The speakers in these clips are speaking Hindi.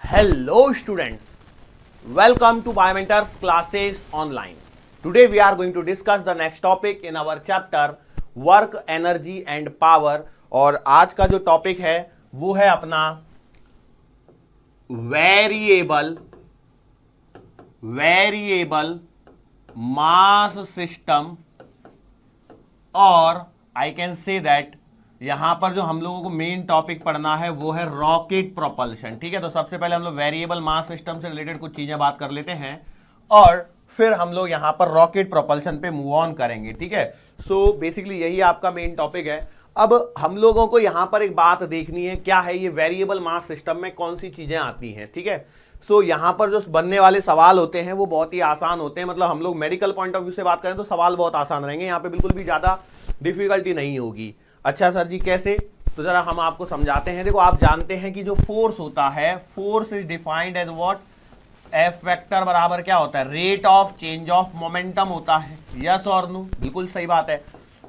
Hello students, welcome to Biomentors classes online. Today we are going to discuss the next topic in our chapter work, energy and power. और आज का जो टॉपिक है वो है अपना वेरिएबल मास सिस्टम, और आई कैन से दैट यहां पर जो हम लोगों को मेन टॉपिक पढ़ना है वो है रॉकेट प्रोपल्शन। ठीक है, तो सबसे पहले हम लोग वेरिएबल मास सिस्टम से रिलेटेड कुछ चीजें बात कर लेते हैं और फिर हम लोग यहां पर रॉकेट प्रोपल्शन पे मूव ऑन करेंगे। ठीक है, सो बेसिकली यही आपका मेन टॉपिक है। अब हम लोगों को यहां पर एक बात देखनी है, क्या है ये वेरिएबल मास सिस्टम में कौन सी चीजें आती हैं। ठीक है, सो यहां पर जो बनने वाले सवाल होते हैं वो बहुत ही आसान होते हैं। मतलब हम लोग मेडिकल पॉइंट ऑफ व्यू से बात करें तो सवाल बहुत आसान रहेंगे, यहाँ पे बिल्कुल भी ज्यादा डिफिकल्टी नहीं होगी। अच्छा सर जी कैसे, तो जरा हम आपको समझाते हैं। देखो आप जानते हैं कि जो फोर्स होता है, force is defined as what, F vector बराबर क्या होता है, rate of change of momentum होता है। यस और नो, बिल्कुल सही बात है।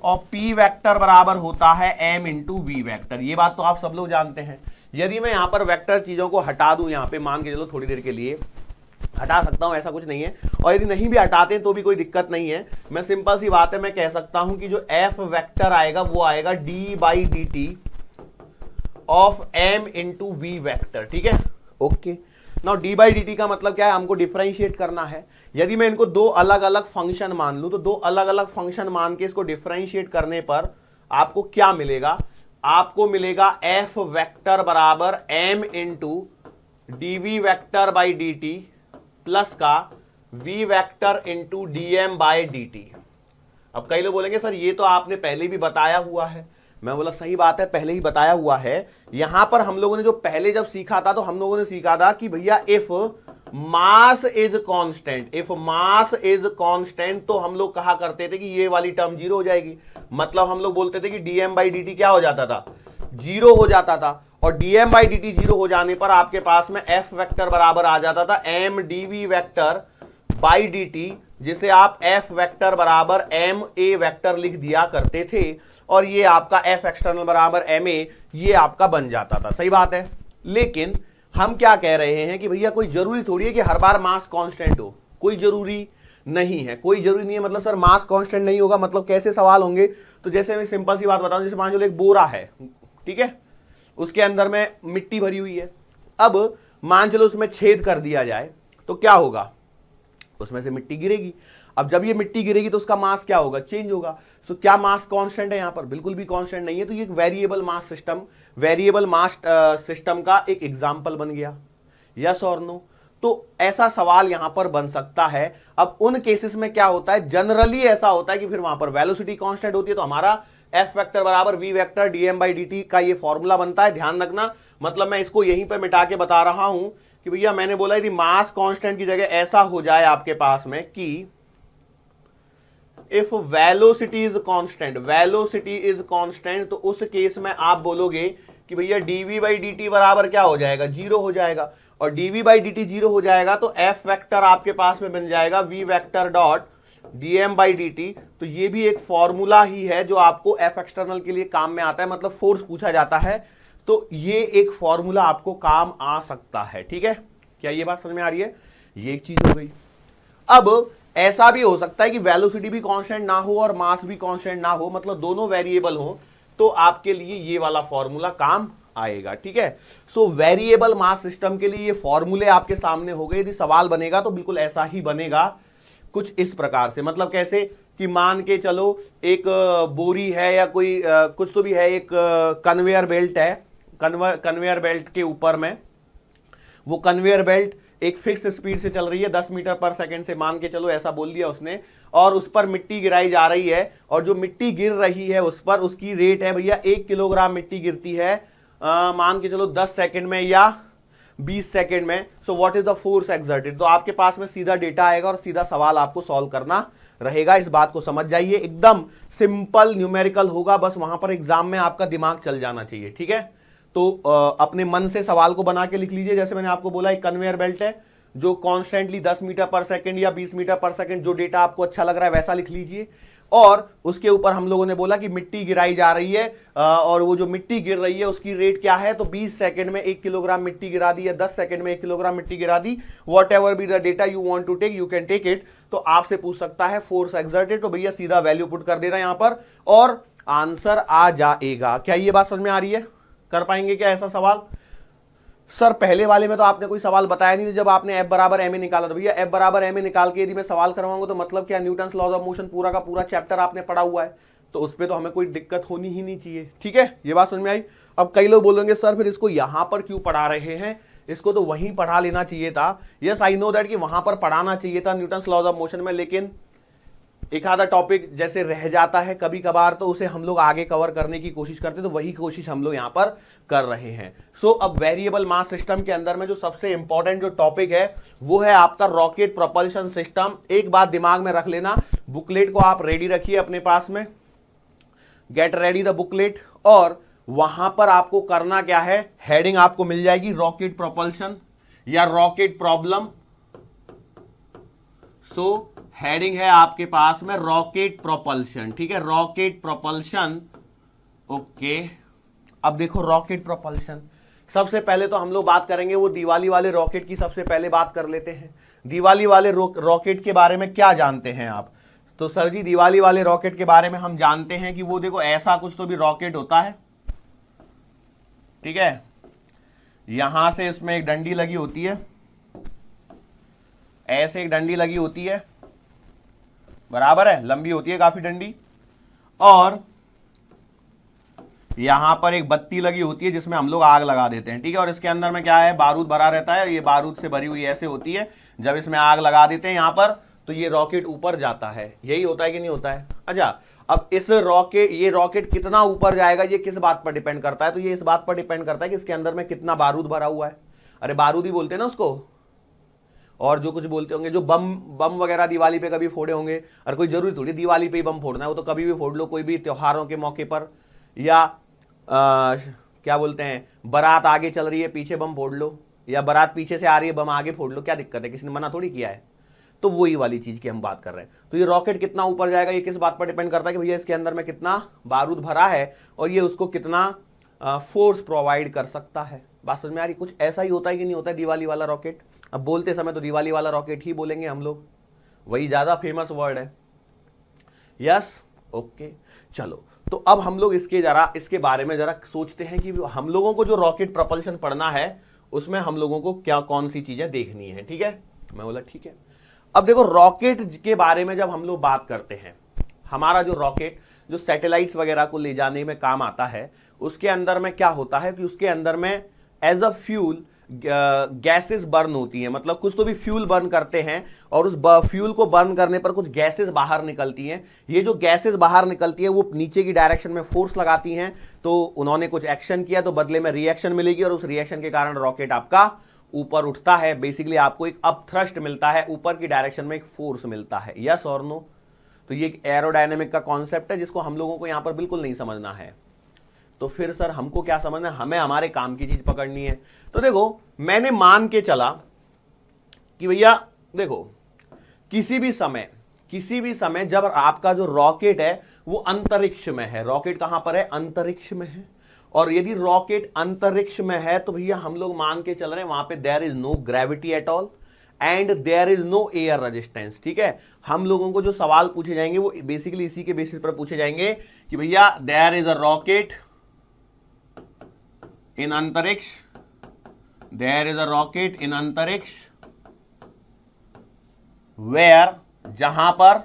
और पी वेक्टर बराबर होता है एम इंटू वी वेक्टर, ये बात तो आप सब लोग जानते हैं। यदि मैं यहां पर वेक्टर चीजों को हटा दूं, यहां पे मान के चलो थोड़ी देर के लिए हटा सकता हूं, ऐसा कुछ नहीं है। और यदि नहीं भी हटाते तो भी कोई दिक्कत नहीं है। मैं सिंपल सी बात है, मैं कह सकता हूं कि जो एफ वेक्टर आएगा वो आएगा d by d t of m into v vector. ठीक है, okay. Now d by d t का मतलब क्या है, हमको डिफरेंशिएट करना है। यदि मैं इनको दो अलग अलग फंक्शन मान लूं तो दो अलग अलग फंक्शन मान के इसको डिफरेंशिएट करने पर आपको क्या मिलेगा, आपको मिलेगा एफ वेक्टर बराबर m into d v vector by d t plus का v vector into d m by d t. अब कई लोग बोलेंगे सर ये तो आपने पहले भी बताया हुआ है। मैं बोला सही बात है, पहले ही बताया हुआ है। यहां पर हम लोगों ने जो पहले जब सीखा था तो हम लोगों ने सीखा था कि भैया if mass is constant, if mass is constant तो हम लोग कहा करते थे कि ये वाली टर्म जीरो हो जाएगी। मतलब हम लोग बोलते थे कि d m by d t क्या हो जाता था, जीरो हो जाता था। और dm by d t zero हो जाने पर आपके पास में f वेक्टर बराबर आ जाता था m dv vector by d T, जिसे आप f वेक्टर बराबर m a वेक्टर लिख दिया करते थे। और ये आपका f एक्सटर्नल बराबर m a ये आपका बन जाता था। सही बात है, लेकिन हम क्या कह रहे हैं कि भैया कोई जरूरी थोड़ी है कि हर बार मास कांस्टेंट हो, कोई जरूरी नहीं है, कोई जरूरी नहीं है। मतलब सर मास कांस्टेंट नहीं होगा, मतलब कैसे सवाल होंगे, तो जैसे मैं सिंपल सी बात बताऊं, जैसे मान लो एक बोरा है, ठीक है, उसके अंदर में मिट्टी भरी हुई है। अब मान चलो उसमें छेद कर दिया जाए तो क्या होगा, उसमें से मिट्टी गिरेगी। अब जब ये मिट्टी गिरेगी तो उसका मास क्या होगा, चेंज होगा। सो क्या मास कांस्टेंट है यहां पर, बिल्कुल भी कांस्टेंट नहीं है। तो ये एक variable mass system, variable mass system का एक एग्जांपल बन गया। यस और नो, तो ऐसा सवाल यहां पर बन सकता है। अब उन केसेस में क्या होता है, जनरली ऐसा होता है कि फिर वहां पर वेलोसिटी कांस्टेंट होती है, तो हमारा एफ वेक्टर बराबर v vector d m by d t का ये फॉर्मूला बनता है। ध्यान रखना, मतलब मैं इसको यहीं पर मिटा के बता रहा हूं कि भैया मैंने बोला यदि मास कांस्टेंट की जगह ऐसा हो जाए आपके पास में कि if velocity is constant, velocity is constant, तो उस केस में आप बोलोगे कि भैया डीवी बाई डी टी बराबर क्या हो जाएगा, जीरो हो जाएगा। और dv by d t zero हो जाएगा तो एफ वेक्टर आपके पास में बन जाएगा v vector dot dm by d t. तो ये भी एक फॉर्मूला ही है जो आपको एफ एक्सटर्नल के लिए काम में आता है। मतलब फोर्स पूछा जाता है तो ये एक फॉर्मूला आपको काम आ सकता है। ठीक है, क्या ये बात समझ में आ रही है, ये एक चीज हो गई। अब ऐसा भी हो सकता है कि वेलोसिटी भी कांस्टेंट ना हो और मास भी कांस्टेंट ना हो, मतलब दोनों वेरिएबल हो, तो आपके लिए ये वाला फॉर्मूला काम आएगा। ठीक है, सो वेरिएबल मास सिस्टम के लिए ये फॉर्मूले आपके सामने हो गए। यदि सवाल बनेगा तो बिल्कुल ऐसा ही बनेगा, कुछ इस प्रकार से। मतलब कैसे कि मान के चलो एक बोरी है या कोई कुछ तो भी है, एक कन्वेयर बेल्ट है, कन्वेयर बेल्ट के ऊपर में वो कन्वेयर बेल्ट एक फिक्स स्पीड से चल रही है 10 मीटर पर सेकंड से, मान के चलो ऐसा बोल दिया उसने, और उस पर मिट्टी गिराई जा रही है। और जो मिट्टी गिर रही है उस पर उसकी रेट है भैया 1 किलोग्राम मिट्टी गिरती है मान के चलो 10 सेकंड में या 20 सेकंड में। So what is the force exerted, तो आपके पास में सीधा डेटा आएगा और सीधा सवाल आपको सॉल्व करना रहेगा। इस बात को समझ जाइए, एकदम सिंपल न्यूमेरिकल होगा, बस वहां पर एग्जाम में आपका दिमाग चल जाना चाहिए। ठीक है, तो अपने मन से सवाल को बना के लिख लीजिए। जैसे मैंने आपको बोला एक कन्वेयर बेल्ट है जो कॉन्स्टेंटली 10 मीटर पर सेकंड या 20 मीटर पर सेकंड, जो डेटा आपको अच्छा लग रहा है वैसा लिख लीजिए। और उसके ऊपर हम लोगों ने बोला कि मिट्टी गिराई जा रही है और वो जो मिट्टी गिर रही है उसकी रेट क्या है, तो 20 सेकंड में 1 किलोग्राम मिट्टी गिरा दी या 10 सेकंड में 1 किलोग्राम मिट्टी गिरा दी, whatever be the data you want to take you can take it. तो आपसे पूछ सकता है फोर्स एक्सर्टेड, तो भैया सीधा वैल्यू पुट कर देना यहां पर और आंसर आ जाएगा। क्या ये बात समझ में आ रही है? कर पाएंगे क्या ऐसा सवाल? सर पहले वाले में तो आपने कोई सवाल बताया नहीं, जब आपने F बराबर ma निकाला, तो भैया F बराबर ma निकाल के यदि मैं सवाल करवाऊंगा तो मतलब क्या, न्यूटन्स लॉज ऑफ मोशन पूरा का पूरा चैप्टर आपने पढ़ा हुआ है, तो उस पर तो हमें कोई दिक्कत होनी ही नहीं चाहिए। ठीक है, ये बात समझ में आई। अब कई लोग बोलेंगे सर फिर इसको यहां पर क्यों पढ़ा रहे हैं, इसको तो वहीं पढ़ा लेना चाहिए था। यस आई नो दैट कि वहां पर पढ़ाना चाहिए था न्यूटन्स लॉज ऑफ मोशन में, लेकिन एक आधा टॉपिक जैसे रह जाता है कभी कभार, तो उसे हम लोग आगे कवर करने की कोशिश करते हैं, तो वही कोशिश हम लोग यहां पर कर रहे हैं। सो अब वेरिएबल मास सिस्टम के अंदर में जो सबसे इंपॉर्टेंट जो टॉपिक है वो है आपका रॉकेट प्रोपल्शन सिस्टम। एक बात दिमाग में रख लेना, बुकलेट को आप रेडी रखिए अपने पास में, गेट रेडी द बुकलेट, और वहां पर आपको करना क्या है, हेडिंग आपको मिल जाएगी रॉकेट प्रोपल्शन या रॉकेट प्रॉब्लम। सो हेडिंग है आपके पास में रॉकेट प्रोपल्शन, ठीक है, रॉकेट प्रोपल्शन। ओके, अब देखो रॉकेट प्रोपल्शन, सबसे पहले तो हम लोग बात करेंगे वो दिवाली वाले रॉकेट की, सबसे पहले बात कर लेते हैं। दिवाली वाले रॉकेट के बारे में क्या जानते हैं आप? तो सर जी दिवाली वाले रॉकेट के बारे में हम जानते हैं कि वो देखो ऐसा कुछ तो भी रॉकेट होता है, ठीक है, यहां से इसमें एक डंडी लगी होती है, ऐसे एक डंडी लगी होती है, बराबर है, लंबी होती है काफी डंडी, और यहां पर एक बत्ती लगी होती है जिसमें हम लोग आग लगा देते हैं, ठीक है, और इसके अंदर में क्या है, बारूद भरा रहता है, ये बारूद से भरी हुई ऐसे होती है, जब इसमें आग लगा देते हैं यहां पर तो ये रॉकेट ऊपर जाता है। यही होता है कि नहीं होता है? अच्छा, अब इस रॉकेट, ये रॉकेट कितना ऊपर जाएगा ये किस बात पर डिपेंड करता है, तो ये इस बात पर डिपेंड करता है कि इसके अंदर में कितना बारूद भरा हुआ है। अरे बारूद ही बोलते हैं ना उसको, और जो कुछ बोलते होंगे, जो बम वगैरह दिवाली पे कभी फोड़े होंगे, और कोई जरूरी थोड़ी दिवाली पे ही बम फोड़ना है, वो तो कभी भी फोड़ लो, कोई भी त्योहारों के मौके पर, या क्या बोलते हैं, बारात आगे चल रही है पीछे बम फोड़ लो, या बारात पीछे से आ रही है बम आगे फोड़ लो, क्या दिक्कत है, किसी ने मना थोड़ी किया है। तो वही वाली चीज की हम बात कर रहे हैं। तो ये रॉकेट कितना ऊपर जाएगा ये किस बात पर डिपेंड करता है कि भैया इसके अंदर में कितना बारूद भरा है और ये उसको कितना फोर्स प्रोवाइड कर सकता है। बात समझ में आ रही? कुछ ऐसा ही होता है कि नहीं होता है दिवाली वाला रॉकेट? अब बोलते समय तो दिवाली वाला रॉकेट ही बोलेंगे हम लोग, वही ज्यादा फेमस वर्ड है। यस, ओके, चलो तो अब हम लोग इसके बारे में जरा सोचते हैं कि हम लोगों को जो रॉकेट प्रोपल्शन पढ़ना है उसमें हम लोगों को क्या कौन सी चीजें देखनी है। ठीक है, मैं बोला ठीक है। अब देखो रॉकेट के बारे में जब हम लोग बात करते हैं, हमारा जो रॉकेट जो सैटेलाइट्स वगैरह को ले जाने में काम आता है, उसके अंदर में क्या होता है कि उसके अंदर में as a fuel gases burn होती हैं, मतलब कुछ तो भी फ्यूल बर्न करते हैं और उस फ्यूल को बर्न करने पर कुछ गैसेस बाहर निकलती हैं। ये जो गैसेस बाहर निकलती है वो नीचे की डायरेक्शन में फोर्स लगाती हैं, तो उन्होंने कुछ एक्शन किया तो बदले में रिएक्शन मिलेगी और उस रिएक्शन के कारण रॉकेट आपका ऊपर उठता है। बेसिकली आपको एक अपथ्रस्ट मिलता है, ऊपर की डायरेक्शन में एक फोर्स मिलता है। यस और नो? तो ये एक एरोडायनेमिक का कॉन्सेप्ट है जिसको हम लोगों को यहां पर बिल्कुल नहीं समझना है। तो फिर सर हमको क्या समझना है? हमें हमारे काम की चीज पकड़नी है। तो देखो मैंने मान के चला कि भैया देखो किसी भी समय जब आपका जो रॉकेट है वो अंतरिक्ष में है, रॉकेट कहां पर है? अंतरिक्ष में है। और यदि रॉकेट अंतरिक्ष में है तो भैया हम लोग मान के चल रहे हैं वहां पे there is no gravity at all and there is no air resistance. ठीक है, हम लोगों को जो सवाल पूछे जाएंगे वो बेसिकली इसी के बेसिस पर पूछे जाएंगे कि भैया देयर इज अ रॉकेट इन अंतरिक्ष, देयर इज अ रॉकेट इन अंतरिक्ष वेयर, जहां पर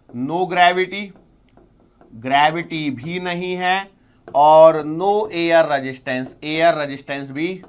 नो ग्रेविटी, ग्रेविटी भी नहीं है और no air resistance, air resistance भी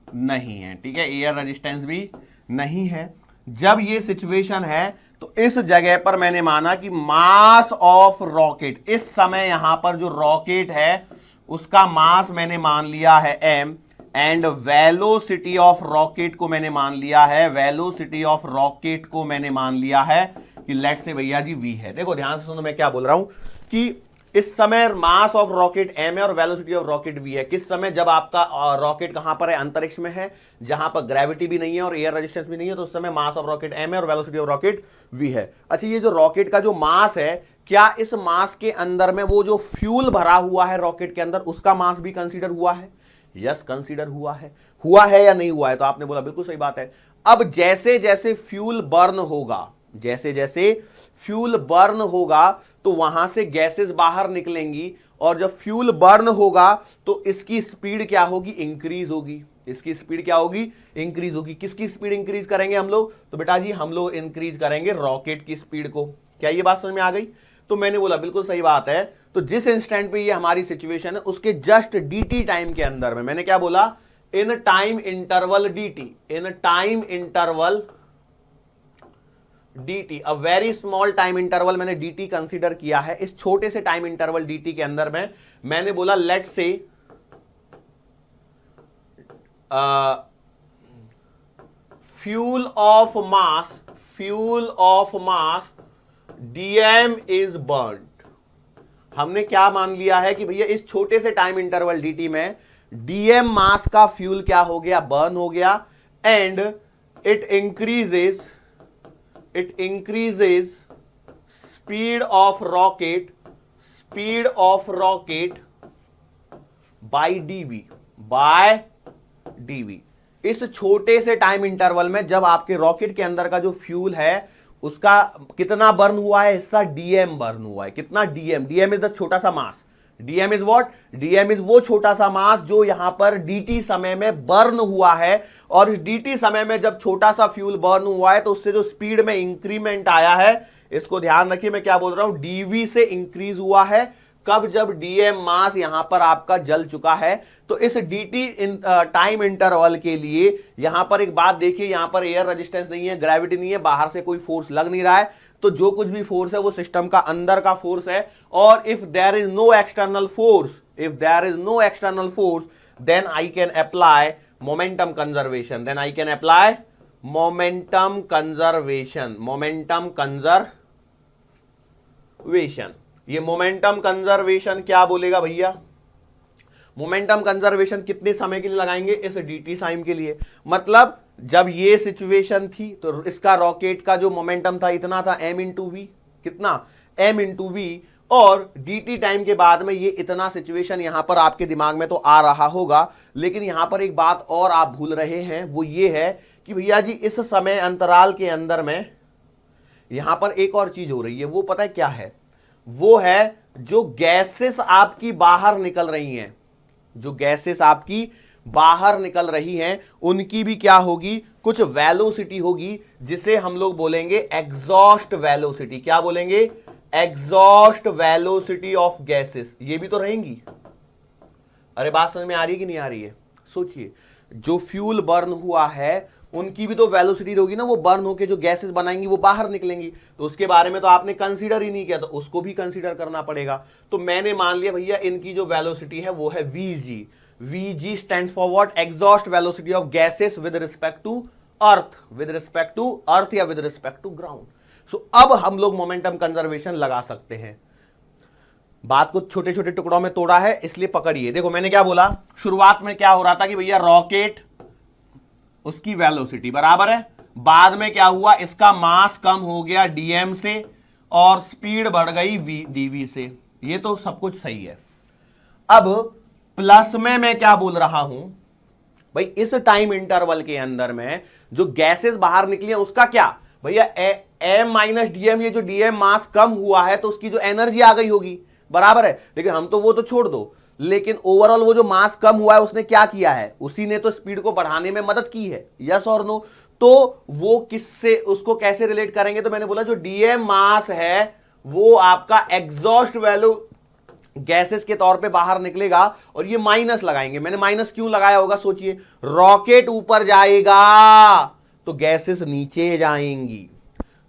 नहीं है। ठीक है, एयर रेजिस्टेंस भी नहीं है। जब ये सिचुएशन है तो इस जगह पर मैंने माना कि मास ऑफ रॉकेट, इस समय यहां पर जो रॉकेट है उसका मास मैंने मान लिया है m and velocity of rocket को मैंने मान लिया है, वेलोसिटी ऑफ रॉकेट को मैंने मान लिया है कि लेट से भैया जी v है। देखो ध्यान से सुनो मैं क्या बोल रहा हूं कि इस समय मास ऑफ रॉकेट m है और वेलोसिटी ऑफ रॉकेट v है। किस समय? जब आपका रॉकेट कहां पर है? अंतरिक्ष में है, जहां पर ग्रेविटी भी नहीं है और एयर रेजिस्टेंस भी नहीं है, तो उस समय मास ऑफ रॉकेट m है और वेलोसिटी ऑफ रॉकेट v है। अच्छा, ये जो रॉकेट का जो मास है, क्या इस मास के अंदर में वो जो फ्यूल भरा हुआ है रॉकेट के अंदर, उसका मास भी कंसीडर हुआ है? यस, कंसीडर हुआ है या नहीं हुआ है? तो आपने बोला बिल्कुल सही बात है। अब जैसे जैसे फ्यूल बर्न होगा, जैसे जैसे फ्यूल बर्न होगा तो वहां से गैसेस बाहर निकलेंगी, और जब फ्यूल बर्न होगा तो इसकी स्पीड क्या होगी? इंक्रीज होगी। इसकी स्पीड क्या होगी? इंक्रीज होगी। किसकी स्पीड इंक्रीज करेंगे हम लोग? तो बेटा जी हम लोग इंक्रीज करेंगे रॉकेट की स्पीड को। क्या ये बात समझ में आ गई? तो मैंने बोला बिल्कुल सही बात है। तो जिस इंस्टेंट पे ये हमारी सिचुएशन है उसके जस्ट dt टाइम के अंदर में, मैंने क्या बोला? In time interval dt, in time interval dt, a very small time interval मैंने dt कंसीडर किया है। इस छोटे से टाइम इंटरवल dt के अंदर में मैंने बोला लेट से fuel of mass dm is burned. हमने क्या मान लिया है कि भैया इस छोटे से टाइम इंटरवल dt में dm मास का फ्यूल क्या हो गया? बर्न हो गया, and it increases speed of rocket by dv। इस छोटे से टाइम इंटरवल में जब आपके रॉकेट के अंदर का जो फ्यूल है उसका कितना बर्न हुआ है? हिस्सा dm बर्न हुआ है। कितना? dm इज द छोटा सा मास। dm is what? dm is वो छोटा सा मास जो यहां पर dt समय में बर्न हुआ है, और इस dt समय में जब छोटा सा फ्यूल बर्न हुआ है तो उससे जो स्पीड में इंक्रीमेंट आया है, इसको ध्यान रखिए मैं क्या बोल रहा हूं, dv से इंक्रीज हुआ है। कब? जब dm मास यहां पर आपका जल चुका है। तो इस dt टाइम इंटरवल के लिए यहां पर एक बात देखिए, यहां पर एयर रेजिस्टेंस नहीं है, ग्रेविटी नहीं है, बाहर से कोई फोर्स लग नहीं रहा है, तो जो कुछ भी फोर्स है वो सिस्टम का अंदर का फोर्स है। और if there is no external force, then I can apply momentum conservation, ये मोमेंटम कंजर्वेशन क्या बोलेगा भैया? मोमेंटम कंजर्वेशन कितने समय के लिए लगाएंगे? इस dt टाइम के लिए। मतलब जब ये सिचुएशन थी तो इसका रॉकेट का जो मोमेंटम था इतना था m इंटू वी। कितना? m into v. और dt टाइम के बाद में ये इतना सिचुएशन यहां पर आपके दिमाग में तो आ रहा होगा, लेकिन यहां पर एक बात और आप भूल रहे हैं, वो ये है कि भैया जी इस समय अंतराल के अंदर में यहां पर एक और चीज हो रही है। वो पता है क्या है? वो है जो गैसेस आपकी बाहर निकल रही हैं, जो गैसेस आपकी बाहर निकल रही हैं उनकी भी क्या होगी? कुछ वेलोसिटी होगी, जिसे हम लोग बोलेंगे एग्जॉस्ट वेलोसिटी। क्या बोलेंगे? Exhaust velocity of gases. ये भी तो रहेंगी। अरे बात समझ में आ रही है कि नहीं आ रही है? सोचिए, जो फ्यूल बर्न हुआ है उनकी भी तो वेलोसिटी होगी ना, वो बर्न होके जो गैसेस बनाएंगी वो बाहर निकलेंगी। तो उसके बारे में तो आपने कंसीडर ही नहीं किया, तो उसको भी कंसीडर करना पड़ेगा। तो मैंने मान लिया भैया इनकी जो वेलोसिटी है वो है vg। vg stands for what? Exhaust velocity of gases with respect to earth, या with respect to ground. So अब हम लोग मोमेंटम कंजर्वेशन लगा सकते हैं। बात को छोटे छोटे टुकड़ों में तोड़ा है, इसलिए पकड़िए। देखो मैंने क्या बोला, शुरुआत में क्या हो रहा था कि भैया रॉकेट उसकी वेलोसिटी बराबर है, बाद में क्या हुआ, इसका मास कम हो गया dm से और स्पीड बढ़ गई dv से। ये तो सब कुछ सही है। अब प्लस में मैं क्या बोल रहा हूं भाई, इस टाइम इंटरवल के अंदर में जो गैसेस बाहर निकली है उसका क्या भैया, m माइनस dm, ये जो dm मास कम हुआ है तो उसकी जो एनर्जी आ गई होगी, बराबर है। लेकिन हम तो वो तो छोड़ दो, लेकिन ओवरऑल वो जो मास कम हुआ है उसने क्या किया है, उसी ने तो स्पीड को बढ़ाने में मदद की है। यस और नो? तो वो किससे, उसको कैसे रिलेट करेंगे? तो मैंने बोला जो dm मास है वो आपका एग्जॉस्ट वैल्यू गैसेस के तौर पे बाहर निकलेगा, और ये माइनस लगाएंगे। मैंने माइनस क्यों लगाया होगा? सोचिए, रॉकेट ऊपर जाएगा तो गैसेस नीचे जाएंगी,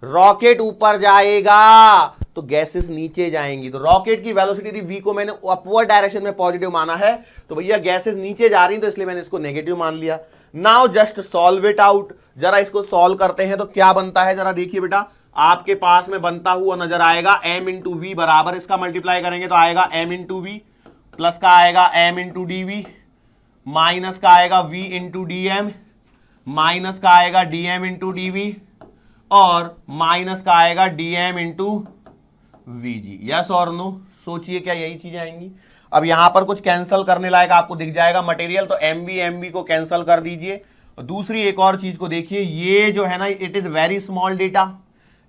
रॉकेट ऊपर जाएगा तो गैसेस नीचे जाएंगी। तो रॉकेट की वेलोसिटी थी v को मैंने अपवर्ड डायरेक्शन में पॉजिटिव माना है, तो भैया गैसेस नीचे जा रही, तो इसलिए मैंने इसको नेगेटिव मान लिया। Now just solve it out. जरा इसको सॉल्व करते हैं तो क्या बनता है, जरा देखिए बेटा। आपके पास में बनता हुआ नजर आएगा m इंटू वी बराबर, इसका मल्टीप्लाई करेंगे तो आएगा m इंटू वी, प्लस का आएगा m into d v, minus का आएगा v into d m, minus का आएगा dm इंटू डी वी, और माइनस का आएगा dm इंटू वीजी। यस और नो? सोचिए क्या यही चीजें आएंगी? अब यहां पर कुछ कैंसिल करने लायक आपको दिख जाएगा मटेरियल, तो एमवी को कैंसिल कर दीजिए। दूसरी एक और चीज को देखिए, ये जो है ना, it is very small data,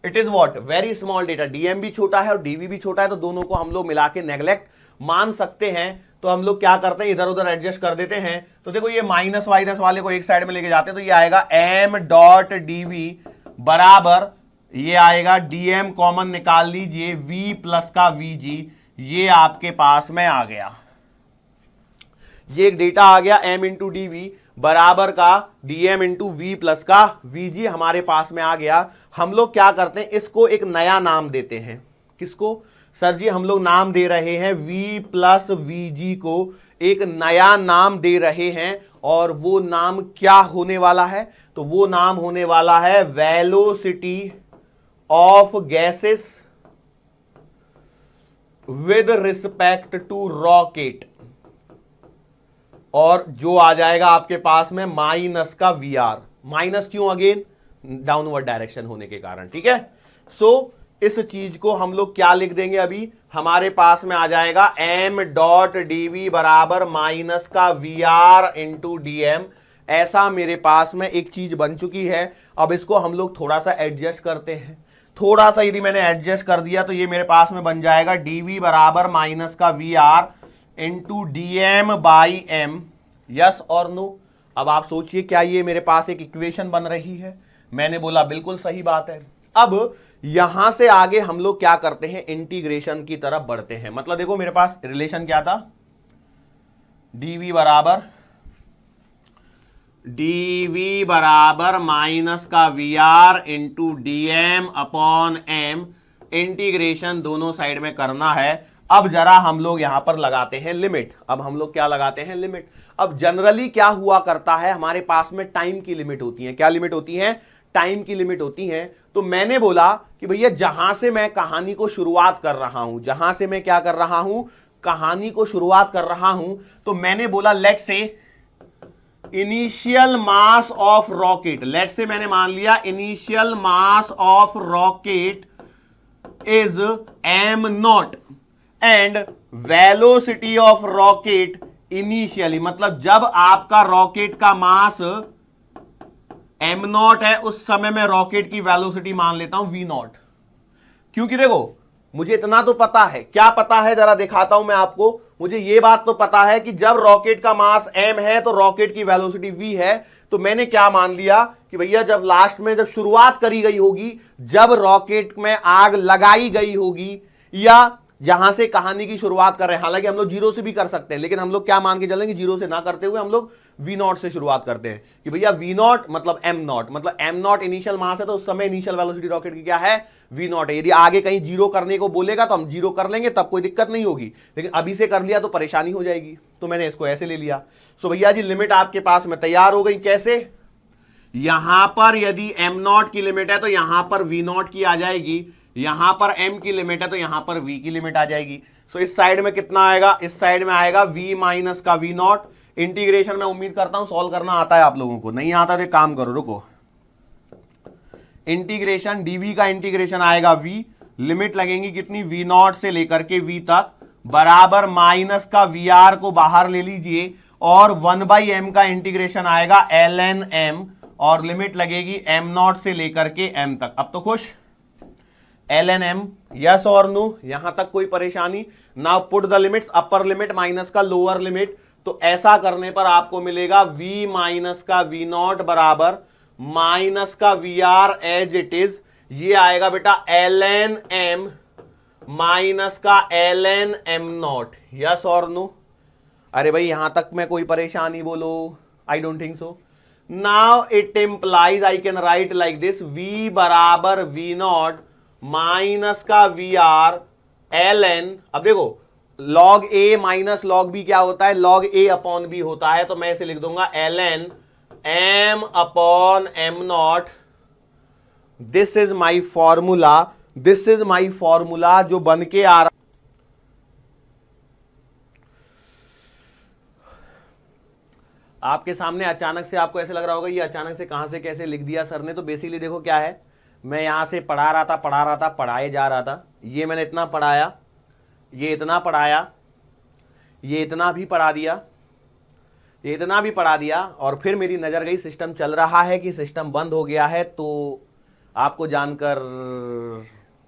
it is what, very small data. DM भी छोटा है और डीवी भी छोटा है, तो दोनों को हम लोग मिला के नेग्लेक्ट मान सकते हैं। तो हम लोग क्या करते हैं, इधर उधर एडजस्ट कर देते हैं। तो देखो ये माइनस वाइनस वाले को एक साइड में लेके जाते हैं, तो ये आएगा एम डॉट डीवी बराबर, ये आएगा डीएम कॉमन निकाल लीजिए, वी प्लस का वीजी, ये आपके पास में आ गया। ये एक डेटा आ गया एम इंटू डी वी बराबर का डीएम इंटू वी प्लस का वीजी हमारे पास में आ गया। हम लोग क्या करते हैं, इसको एक नया नाम देते हैं। किसको सर जी? हम लोग नाम दे रहे हैं वी प्लस वीजी को एक नया नाम दे रहे हैं, और वो नाम क्या होने वाला है? तो वो नाम होने वाला है velocity of gases with respect to rocket, और जो आ जाएगा आपके पास में माइनस का वी आर। माइनस क्यों? अगेन डाउनवर्ड डायरेक्शन होने के कारण। ठीक है, सो इस चीज को हम लोग क्या लिख देंगे? अभी हमारे पास में आ जाएगा एम डॉट डीवी बराबर माइनस का वी आर इंटू डीएम। ऐसा मेरे पास में एक चीज बन चुकी है। अब इसको हम लोग थोड़ा सा एडजस्ट करते हैं। थोड़ा सा यदि मैंने एडजस्ट कर दिया तो ये मेरे पास में बन जाएगा डीवी बराबर माइनस का v r into dm by m. Yes और नो? अब आप सोचिए, क्या ये मेरे पास एक इक्वेशन बन रही है? मैंने बोला बिल्कुल सही बात है। अब यहां से आगे हम लोग क्या करते हैं, इंटीग्रेशन की तरफ बढ़ते हैं। मतलब देखो मेरे पास रिलेशन क्या था, डीवी बराबर माइनस का v r into dm upon m, integration दोनों साइड में करना है। अब जरा हम लोग यहां पर लगाते हैं लिमिट। अब हम लोग क्या लगाते हैं, लिमिट। अब जनरली क्या हुआ करता है, हमारे पास में टाइम की लिमिट होती है। क्या लिमिट होती है? टाइम की लिमिट होती है। तो मैंने बोला कि भैया जहां से मैं कहानी को शुरुआत कर रहा हूं, जहां से मैं क्या कर रहा हूं, कहानी को शुरुआत कर रहा हूं, तो मैंने बोला let's say initial mass of rocket, let's say मैंने मान लिया initial mass of rocket is am not and velocity of rocket initially, मतलब जब आपका रॉकेट का मास एम नॉट है उस समय मैं रॉकेट की वेलोसिटी मान लेता हूं वी नॉट। क्योंकि देखो मुझे इतना तो पता है, क्या पता है जरा दिखाता हूं मैं आपको। मुझे यह बात तो पता है कि जब रॉकेट का मास m है तो रॉकेट की वेलोसिटी v है। तो मैंने क्या मान लिया कि भैया जब लास्ट में जब शुरुआत करी गई होगी, जब रॉकेट में आग लगाई गई होगी, या जहां से कहानी की शुरुआत कर रहे हैं, हालांकि हम लोग जीरो से भी कर सकते हैं, लेकिन हम लोग क्या मान के चलेंगे, जीरो से ना करते हुए हम लोग वी नॉट से शुरुआत करते हैं कि भैया वी नॉट मतलब एम नॉट, मतलब एम नॉट इनिशियल मास है तो उस समय इनिशियल वेलोसिटी रॉकेट की क्या है, वी नॉट है। यदि आगे कहीं जीरो करने को बोलेगा तो हम जीरो कर लेंगे, तब कोई दिक्कत नहीं होगी, लेकिन अभी से कर लिया तो परेशानी हो जाएगी। तो मैंने इसको ऐसे ले लिया। सो भैया जी लिमिट आपके पास में तैयार हो गई। कैसे? यहां पर यदि एम नॉट की लिमिट है तो यहां पर वी नॉट की आ जाएगी, यहां पर m की लिमिट है तो यहां पर v की लिमिट आ जाएगी। सो इस साइड में कितना आएगा, इस साइड में आएगा v माइनस का v नॉट। इंटीग्रेशन में उम्मीद करता हूं सॉल्व करना आता है आप लोगों को, नहीं आता तो काम करो, रुको। इंटीग्रेशन dv का इंटीग्रेशन आएगा v, लिमिट लगेंगी कितनी, v नॉट से लेकर के v तक बराबर माइनस का vr को बाहर ले लीजिए, और 1/m का इंटीग्रेशन आएगा ln m, और लिमिट लगेगी m नॉट से लेकर के m तक। अब तो खुश, ln m, यस और नो? यहां तक कोई परेशानी? Now put the limits, upper limit minus का लोअर लिमिट। तो ऐसा करने पर आपको मिलेगा v माइनस का v नॉट बराबर माइनस का vr एज इट इज, ये आएगा बेटा ln m माइनस का ln m नॉट। यस और नो? अरे भाई यहां तक में कोई परेशानी बोलो? I don't think so. Now it implies I can write like this, v बराबर v नॉट माइनस का वी आर ln, अब देखो log a minus log b क्या होता है, log a अपॉन b होता है, तो मैं इसे लिख दूंगा ln m upon m not this is my formula, this is my formula जो बन के आ रहा। आपके सामने अचानक से आपको ऐसे लग रहा होगा ये अचानक से कहां से कैसे लिख दिया सर ने। तो बेसिकली देखो क्या है, मैं यहां से पढ़ा रहा था, पढ़ाए जा रहा था, ये मैंने इतना पढ़ाया, ये इतना पढ़ाया, ये इतना भी पढ़ा दिया, ये इतना भी पढ़ा दिया, और फिर मेरी नजर गई सिस्टम चल रहा है कि सिस्टम बंद हो गया है। तो आपको जानकर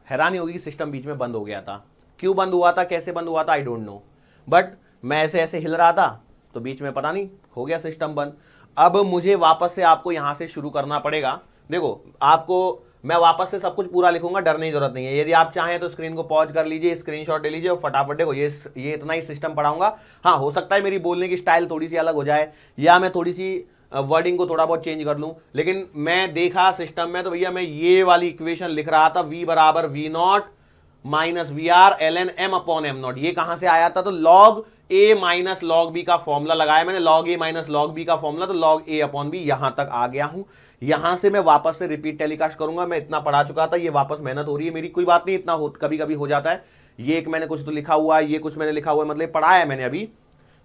हैरानी होगी कि सिस्टम बीच में बंद हो गया था। क्यों बंद हुआ था, कैसे बंद हुआ था, आई डोंट नो, बट मैं ऐसे ऐसे हिल रहा था तो बीच में पता नहीं हो गया सिस्टम बंद। अब मुझे वापस से आपको यहां से शुरू करना पड़ेगा। देखो आपको मैं वापस से सब कुछ पूरा लिखूंगा, डरने की जरूरत नहीं है। यदि आप चाहें तो स्क्रीन को पॉज कर लीजिए, स्क्रीनशॉट ले लीजिए और फटाफट देखो ये इतना ही सिस्टम पढ़ाऊंगा। हाँ, हो सकता है मेरी बोलने की स्टाइल थोड़ी सी अलग हो जाए या मैं थोड़ी सी वर्डिंग को थोड़ा बहुत चेंज कर लूं, लेकिन मैं देखा सिस्टम में तो भैया मैं ये वाली इक्वेशन लिख रहा था, v बराबर v0 minus v r l n m upon m not. ये कहां से आया था, तो log a minus log b का फॉर्मूला लगाया मैंने, log a minus log b का फॉर्मूला, तो लॉग ए अपॉन बी यहां तक आ गया हूं। यहां से मैं वापस से रिपीट टेलीकास्ट करूंगा। मैं इतना पढ़ा चुका था, ये वापस मेहनत हो रही है मेरी, कोई बात नहीं, इतना कभी कभी हो जाता है। ये एक मैंने कुछ तो लिखा हुआ है, ये कुछ मैंने लिखा हुआ है, मतलब पढ़ा है मैंने अभी,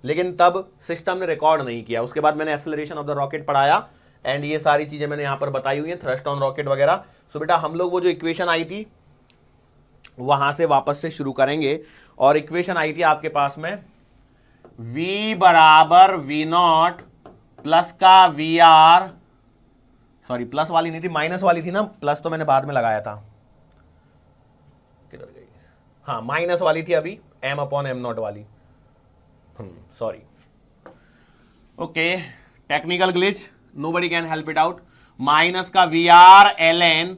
लेकिन तब सिस्टम ने रिकॉर्ड नहीं किया। उसके बाद मैंने एक्सेलरेशन ऑफ द रॉकेट पढ़ाया एंड ये सारी चीजें मैंने यहां पर बताई हुई हैं, थ्रस्ट ऑन रॉकेट वगैरह। सो बेटा हम लोग वो जो इक्वेशन आई थी वहां से वापस से शुरू करेंगे, और इक्वेशन आई थी आपके पास में v बराबर v0 प्लस का वी आर, सॉरी प्लस वाली नहीं थी, माइनस वाली थी ना, प्लस तो मैंने बाद में लगाया था, किधर गई, हाँ माइनस वाली थी अभी, m अपॉन एम नॉट वाली, sorry, okay, technical glitch, nobody can help it out. Minus का v r l n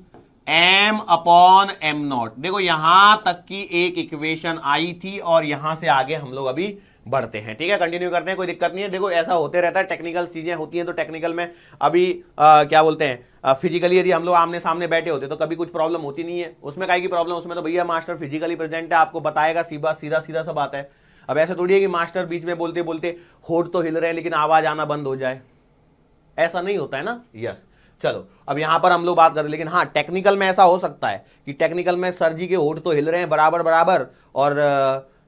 m upon m not. देखो यहां तक की एक इक्वेशन आई थी और यहां से आगे हम लोग अभी बढ़ते हैं, ठीक है, कंटिन्यू करते हैं, कोई दिक्कत नहीं है। देखो ऐसा होते रहता है, टेक्निकल चीजें होती हैं, तो टेक्निकल में अभी क्या बोलते हैं, फिजिकली यदि हम लोग आमने सामने बैठे होते तो कभी कुछ प्रॉब्लम होती नहीं है, उसमें काहे की प्रॉब्लम, उसमें तो भैया मास्टर फिजिकली प्रेजेंट है, आपको बताएगा, सीधा सीधा सीधा सा बात है। अब ऐसे थोड़ी है कि मास्टर बीच में बोलते बोलते होठ तो हिल रहे हैं लेकिन आवाज आना बंद हो जाए, ऐसा नहीं होता है ना। यस, चलो अब यहां पर हम लोग बात करें, लेकिन हाँ टेक्निकल में ऐसा हो सकता है कि टेक्निकल में सर जी के होठ तो हिल रहे हैं बराबर बराबर और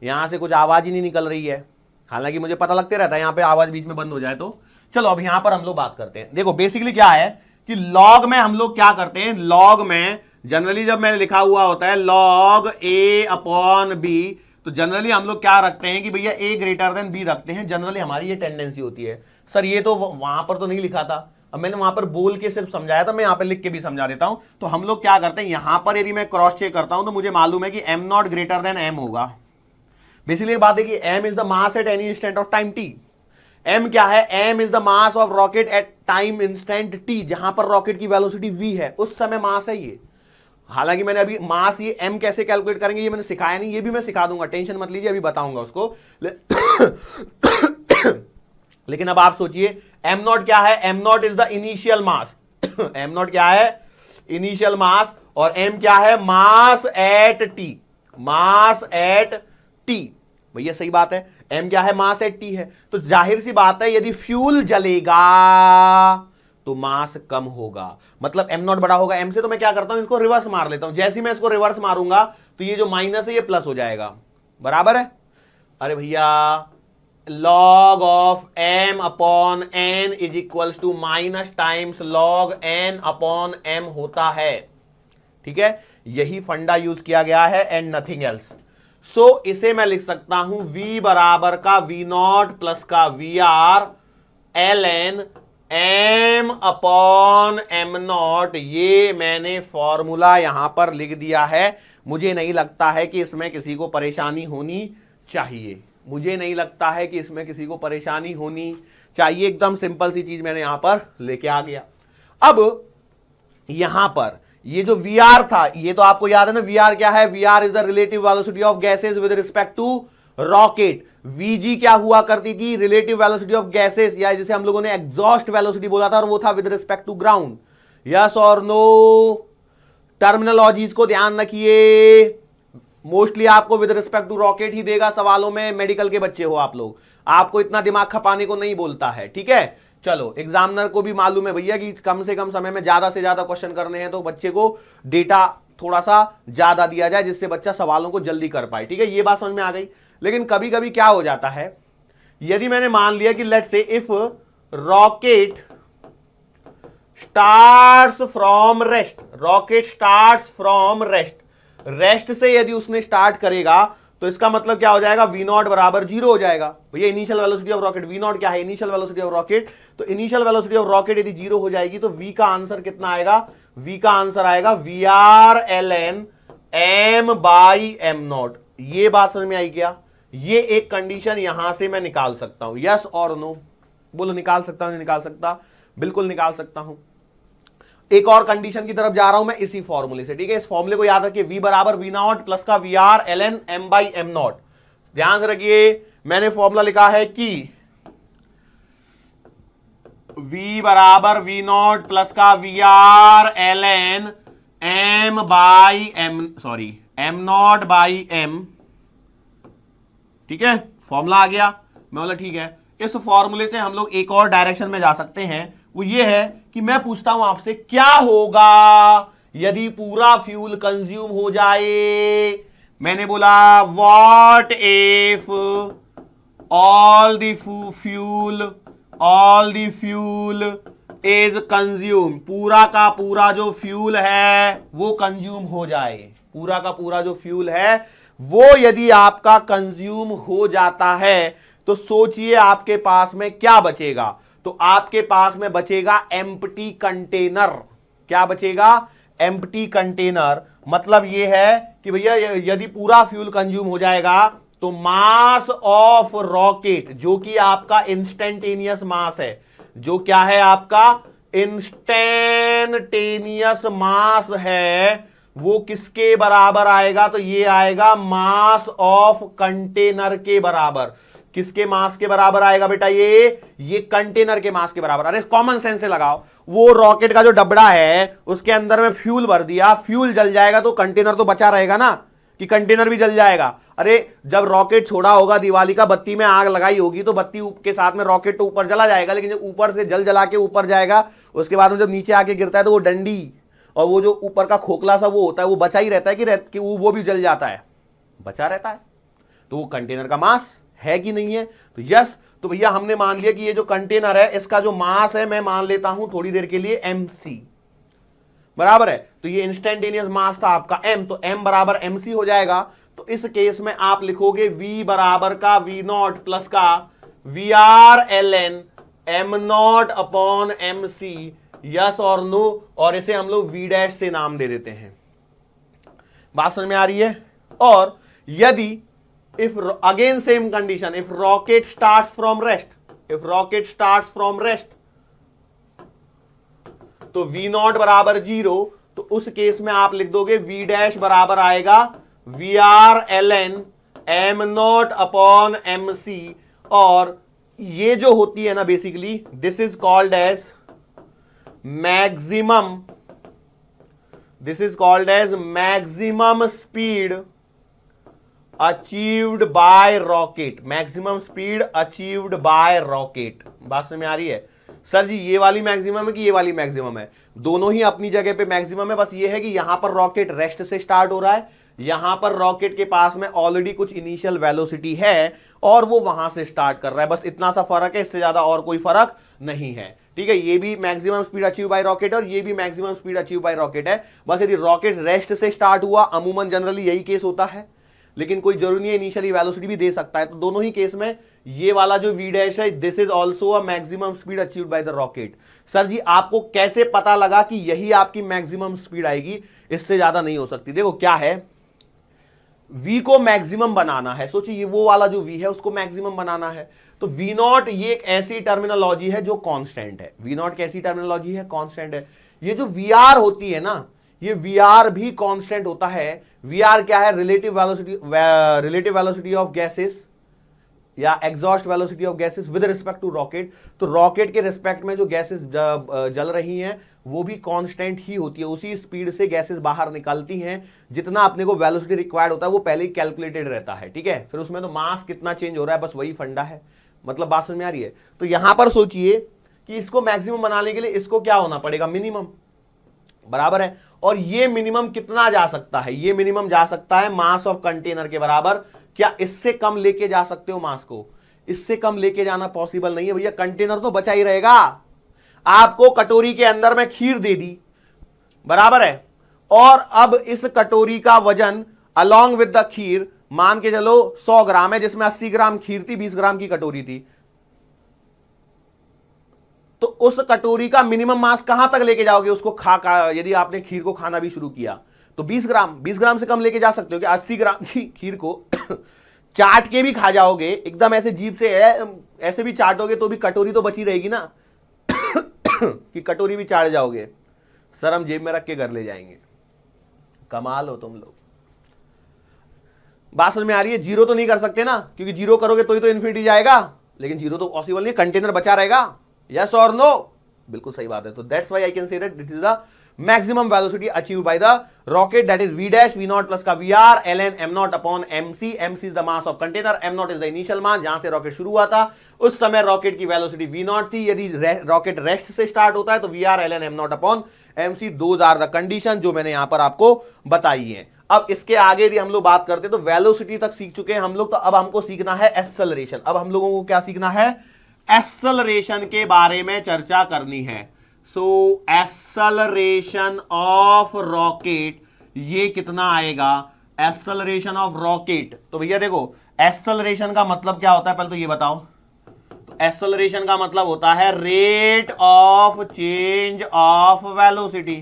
यहां से कुछ आवाज ही नहीं निकल रही है, हालांकि मुझे पता लगते रहता है यहां पे आवाज बीच में बंद हो जाए तो। चलो अब यहां पर हम लोग बात करते हैं। देखो बेसिकली क्या है कि लॉग में हम लोग क्या करते हैं, लॉग में जनरली जब मैंने लिखा हुआ होता है लॉग ए अपॉन बी, तो जनरली हम लोग क्या रखते हैं कि भैया ए ग्रेटर देन बी रखते हैं, जनरली हमारी ये टेंडेंसी होती है। सर ये तो वहां पर तो नहीं लिखा था, अब मैंने वहां पर बोल के सिर्फ समझाया था, मैं यहां पर लिख के भी समझा देता हूं। तो हम लोग क्या करते हैं, यहां पर यदि मैं क्रॉस चेक करता हूं तो मुझे मालूम है कि m not greater than m होगा। बेसिकली बात है कि m is the mass at any instant of time t। m क्या है, m is the mass of rocket at time instant t, जहां पर रॉकेट की वेलोसिटी v है उस समय मास है ये। हालांकि मैंने अभी मास ये m कैसे कैलकुलेट करेंगे ये मैंने सिखाया नहीं, ये भी मैं सिखा दूंगा, टेंशन मत लीजिए, अभी बताऊंगा उसको। लेकिन अब आप सोचिए m नॉट क्या है, m not is the initial mass m not क्या है, इनिशियल मास, और m क्या है, mass at t, mass at t। भैया सही बात है, m क्या है, मास एट t है, तो जाहिर सी बात है यदि फ्यूल जलेगा तो मास कम होगा, मतलब m नॉट बड़ा होगा m से। तो मैं क्या करता हूं, इसको रिवर्स मार लेता हूं, जैसे ही मैं इसको रिवर्स मारूंगा तो ये जो माइनस है ये प्लस हो जाएगा, बराबर है। अरे भैया log of m upon n is equals to minus times log n upon m होता है, ठीक है, यही फंडा यूज किया गया है एंड नथिंग एल्स। सो इसे मैं लिख सकता हूं v बराबर का v नॉट प्लस का v r l n m upon m not, ये मैंने फॉर्मूला यहां पर लिख दिया है। मुझे नहीं लगता है कि इसमें किसी को परेशानी होनी चाहिए, मुझे नहीं लगता है कि इसमें किसी को परेशानी होनी चाहिए, एकदम सिंपल सी चीज मैंने यहां पर लेके आ गया। अब यहां पर ये जो VR था, ये तो आपको याद है ना, VR क्या है, VR is the relative velocity of gases with respect to rocket. VG क्या हुआ करती थी, रिलेटिव वेलोसिटी ऑफ गैसेस, या जिसे हम लोगों ने एग्जॉस्ट वेलोसिटी बोला था, और वो था with respect to ground. Yes और नो, टर्मिनोलॉजीज को ध्यान रखिए, मोस्टली आपको विद रिस्पेक्ट टू रॉकेट ही देगा सवालों में, मेडिकल के बच्चे हो आप लोग, आपको इतना दिमाग खपाने को नहीं बोलता है, ठीक है। चलो एग्जामिनर को भी मालूम है भैया कि कम से कम समय में ज्यादा से ज्यादा क्वेश्चन करने हैं, तो बच्चे को डेटा थोड़ा सा ज्यादा दिया जाए जिससे बच्चा सवालों को जल्दी कर पाए। ठीक है, ये बात समझ में आ गई। लेकिन कभी कभी क्या हो जाता है, यदि मैंने मान लिया कि let's say if rocket starts from rest, rocket starts from rest, rest से यदि उसने स्टार्ट करेगा तो इसका मतलब क्या हो जाएगा, वी नॉट बराबर 0 हो जाएगा। भैया initial velocity of rocket, v not क्या है, इनिशियल वेलोसिटी ऑफ रॉकेट, तो इनिशियल वेलोसिटी ऑफ रॉकेट यदि 0 हो जाएगी तो वी का आंसर कितना आएगा, वी का आंसर आएगा VRln m/m0। ये बात समझ में आई क्या? ये एक कंडीशन यहां से मैं निकाल सकता हूं, यस और नो बोलो, निकाल सकता हूं नहीं निकाल सकता? बिल्कुल निकाल सकता हूं। एक और कंडीशन की तरफ जा रहा हूं मैं इसी फॉर्मूले से। ठीक है, इस फॉर्मूले को याद रखिए, v बराबर v0 प्लस का VRln m/m0। ध्यान से रखिए, मैंने फॉर्मूला लिखा है कि v बराबर v0 प्लस का VRln m/m। ठीक है, फॉर्मूला आ गया। मैं बोला ठीक है, इस फॉर्मूले से हम लोग एक और डायरेक्शन में जा सकते हैं, वो ये है कि मैं पूछता हूं आपसे क्या होगा यदि पूरा फ्यूल कंज्यूम हो जाए। मैंने बोला what if all the fuel is consume, पूरा का पूरा जो फ्यूल है वो कंज्यूम हो जाए, पूरा का पूरा जो फ्यूल है वो यदि आपका कंज्यूम हो जाता है तो सोचिए आपके पास में क्या बचेगा। तो आपके पास में बचेगा एम्प्टी कंटेनर। क्या बचेगा? Empty container. मतलब यह है कि भैया यदि पूरा फ्यूल कंज्यूम हो जाएगा तो मास ऑफ रॉकेट, जो कि आपका इंस्टेंटेनियस मास है, जो क्या है आपका इंस्टेंटेनियस मास है, वो किसके बराबर आएगा? तो ये आएगा मास ऑफ कंटेनर के बराबर। किसके मास के बराबर आएगा बेटा? ये कंटेनर के मास के बराबर। अरे कॉमन सेंस से लगाओ, वो रॉकेट का जो डबड़ा है उसके अंदर में फ्यूल भर दिया, फ्यूल जल जाएगा तो कंटेनर तो बचा रहेगा ना, कि कंटेनर भी जल जाएगा। अरे जब रॉकेट छोड़ा होगा, दिवाली का बत्ती में आग लगाई होगी तो बत्ती के साथ में रॉकेट तो ऊपर जला जाएगा, लेकिन जब ऊपर से जला के ऊपर जाएगा उसके बाद में जब नीचे आके गिरता है तो वो डंडी और वो जो ऊपर का खोखला सा वो होता है वो बचा ही रहता है कि वो भी जल जाता है, बचा रहता है। तो वो कंटेनर का मास है कि नहीं है? तो यस। तो भैया हमने मान लिया कि ये जो कंटेनर है इसका जो मास है मैं मान लेता हूं थोड़ी देर के लिए mc बराबर है। तो ये इंस्टेंटेनियस मास था आपका m, तो m बराबर mc हो जाएगा। तो इस केस में आप लिखोगे v बराबर का v0 प्लस का VRln m0 upon mc, yes और नो, और इसे हम लोग v डैश से नाम दे देते हैं। बात समझ में आ रही है? और यदि if again same condition, if rocket starts from rest, तो v0 बराबर 0, तो उस केस में आप लिख दोगे v डैश बराबर आएगा VRln m0 अपॉन mc। और ये जो होती है ना basically this is called as maximum speed achieved by rocket. Maximum speed achieved by rocket. बात समझ में आ रही है? सर जी ये वाली मैक्सिमम है कि ये वाली मैक्सिमम है? दोनों ही अपनी जगह पे मैक्सिमम है, बस ये है कि यहां पर रॉकेट रेस्ट से स्टार्ट हो रहा है, यहां पर रॉकेट के पास में ऑलरेडी कुछ इनिशियल वेलोसिटी है और वो वहां से स्टार्ट कर रहा है। बस इतना सा फर्क है, इससे ज्यादा और कोई फर्क नहीं है। ठीक है, ये भी maximum speed achieve by rocket और ये भी maximum speed achieve by rocket है। बस यदि रॉकेट रेस्ट से स्टार्ट हुआ, अमूमन जनरली यही केस होता है, लेकिन कोई जरूरी नहीं है इनिशियली वेलोसिटी भी दे सकता है। तो दोनों ही केस में ये वाला जो v डैश है this is also a maximum speed achieved by the rocket. Sir जी आपको कैसे पता लगा कि यही आपकी मैक्सिमम स्पीड आएगी? इससे ज्यादा नहीं हो सकती। देखो क्या है, v को मैक्सिमम बनाना है। सोचिए ये वो वाला जो v है उसको मैक्सिमम बनाना है, तो v0 ये एक ऐसी टर्मिनोलॉजी है जो कांस्टेंट है। v0 कैसी टर्मिनोलॉजी है? कांस्टेंट है। ये जो vr होती है ना, ये vr भी कांस्टेंट होता है। vr क्या है? रिलेटिव वेलोसिटी ऑफ गैसेस या exhaust velocity of gases with respect to rocket. तो रॉकेट के रिस्पेक्ट में जो गैसेस जल रही हैं वो भी कांस्टेंट ही होती है, उसी स्पीड से गैसेस बाहर निकलती हैं। जितना अपने को वेलोसिटी रिक्वायर्ड होता है वो पहले ही कैलकुलेटेड रहता है। ठीक है, फिर उसमें तो मास कितना चेंज हो रहा है बस वही फंडा है। मतलब बात समझ में आ रही है? तो यहां पर सोचिए कि इसको मैक्सिमम बनाने के लिए इसको क्या होना पड़ेगा, मिनिमम, बराबर है। और ये मिनिमम कितना जा सकता है, ये मिनिमम जा सकता है मास ऑफ कंटेनर के बराबर। क्या इससे कम लेके जा सकते हो मास को? इससे कम लेके जाना पॉसिबल नहीं है भैया, कंटेनर तो बचा ही रहेगा। आपको कटोरी के अंदर में खीर दे दी, बराबर है, और अब इस कटोरी का वजन अलोंग विद द खीर मान के चलो 100 ग्राम है, जिसमें 80 ग्राम खीर थी, 20 ग्राम की कटोरी थी। तो उस कटोरी का मिनिमम मास कहां तक लेके जाओगे उसको यदि आपने खीर को खाना भी शुरू किया तो 20 ग्राम से कम लेके जा सकते हो कि 80 ग्राम की खीर को चाट के भी खा जाओगे, एकदम ऐसे जीभ से ऐसे भी चाटोगे तो भी कटोरी तो बची रहेगी ना कि कटोरी भी चाट जाओगे, सर हम जेब में रख के घर ले जाएंगे। कमाल हो तुम लोग। बात समझ में आ रही है? जीरो तो नहीं कर सकते ना, क्योंकि जीरो करोगे तो ही तो इन्फिनिटी जाएगा, लेकिन जीरो तो पॉसिबल नहीं, कंटेनर बचा रहेगा। यस और नो? बिल्कुल सही बात है। तो that's why I can say that this is the maximum velocity achieved by the rocket, that is v dash v0 plus का vr ln m0 upon mc। mc is the mass of container, m0 is the initial mass, जहां से रॉकेट शुरू हुआ था उस समय रॉकेट की वेलोसिटी v0 थी। यदि रॉकेट रेस्ट से स्टार्ट होता है तो vr ln m0 upon mc, those are the condition जो मैंने यहां पर आपको बताई है। अब इसके आगे यदि हम लोग बात करते हैं तो वेलोसिटी तक सीख चुके हैं हम लोग, तो अब हमको सीखना है एक्सेलरेशन। अब हम लोगों को क्या सीखना है? एक्सेलरेशन के बारे में चर्चा करनी है। सो एक्सेलरेशन ऑफ रॉकेट, ये कितना आएगा? एक्सेलरेशन ऑफ रॉकेट, तो भैया देखो एक्सेलरेशन का मतलब क्या होता है पहले तो ये बताओ। तो एक्सेलरेशन का मतलब होता है rate of change of velocity,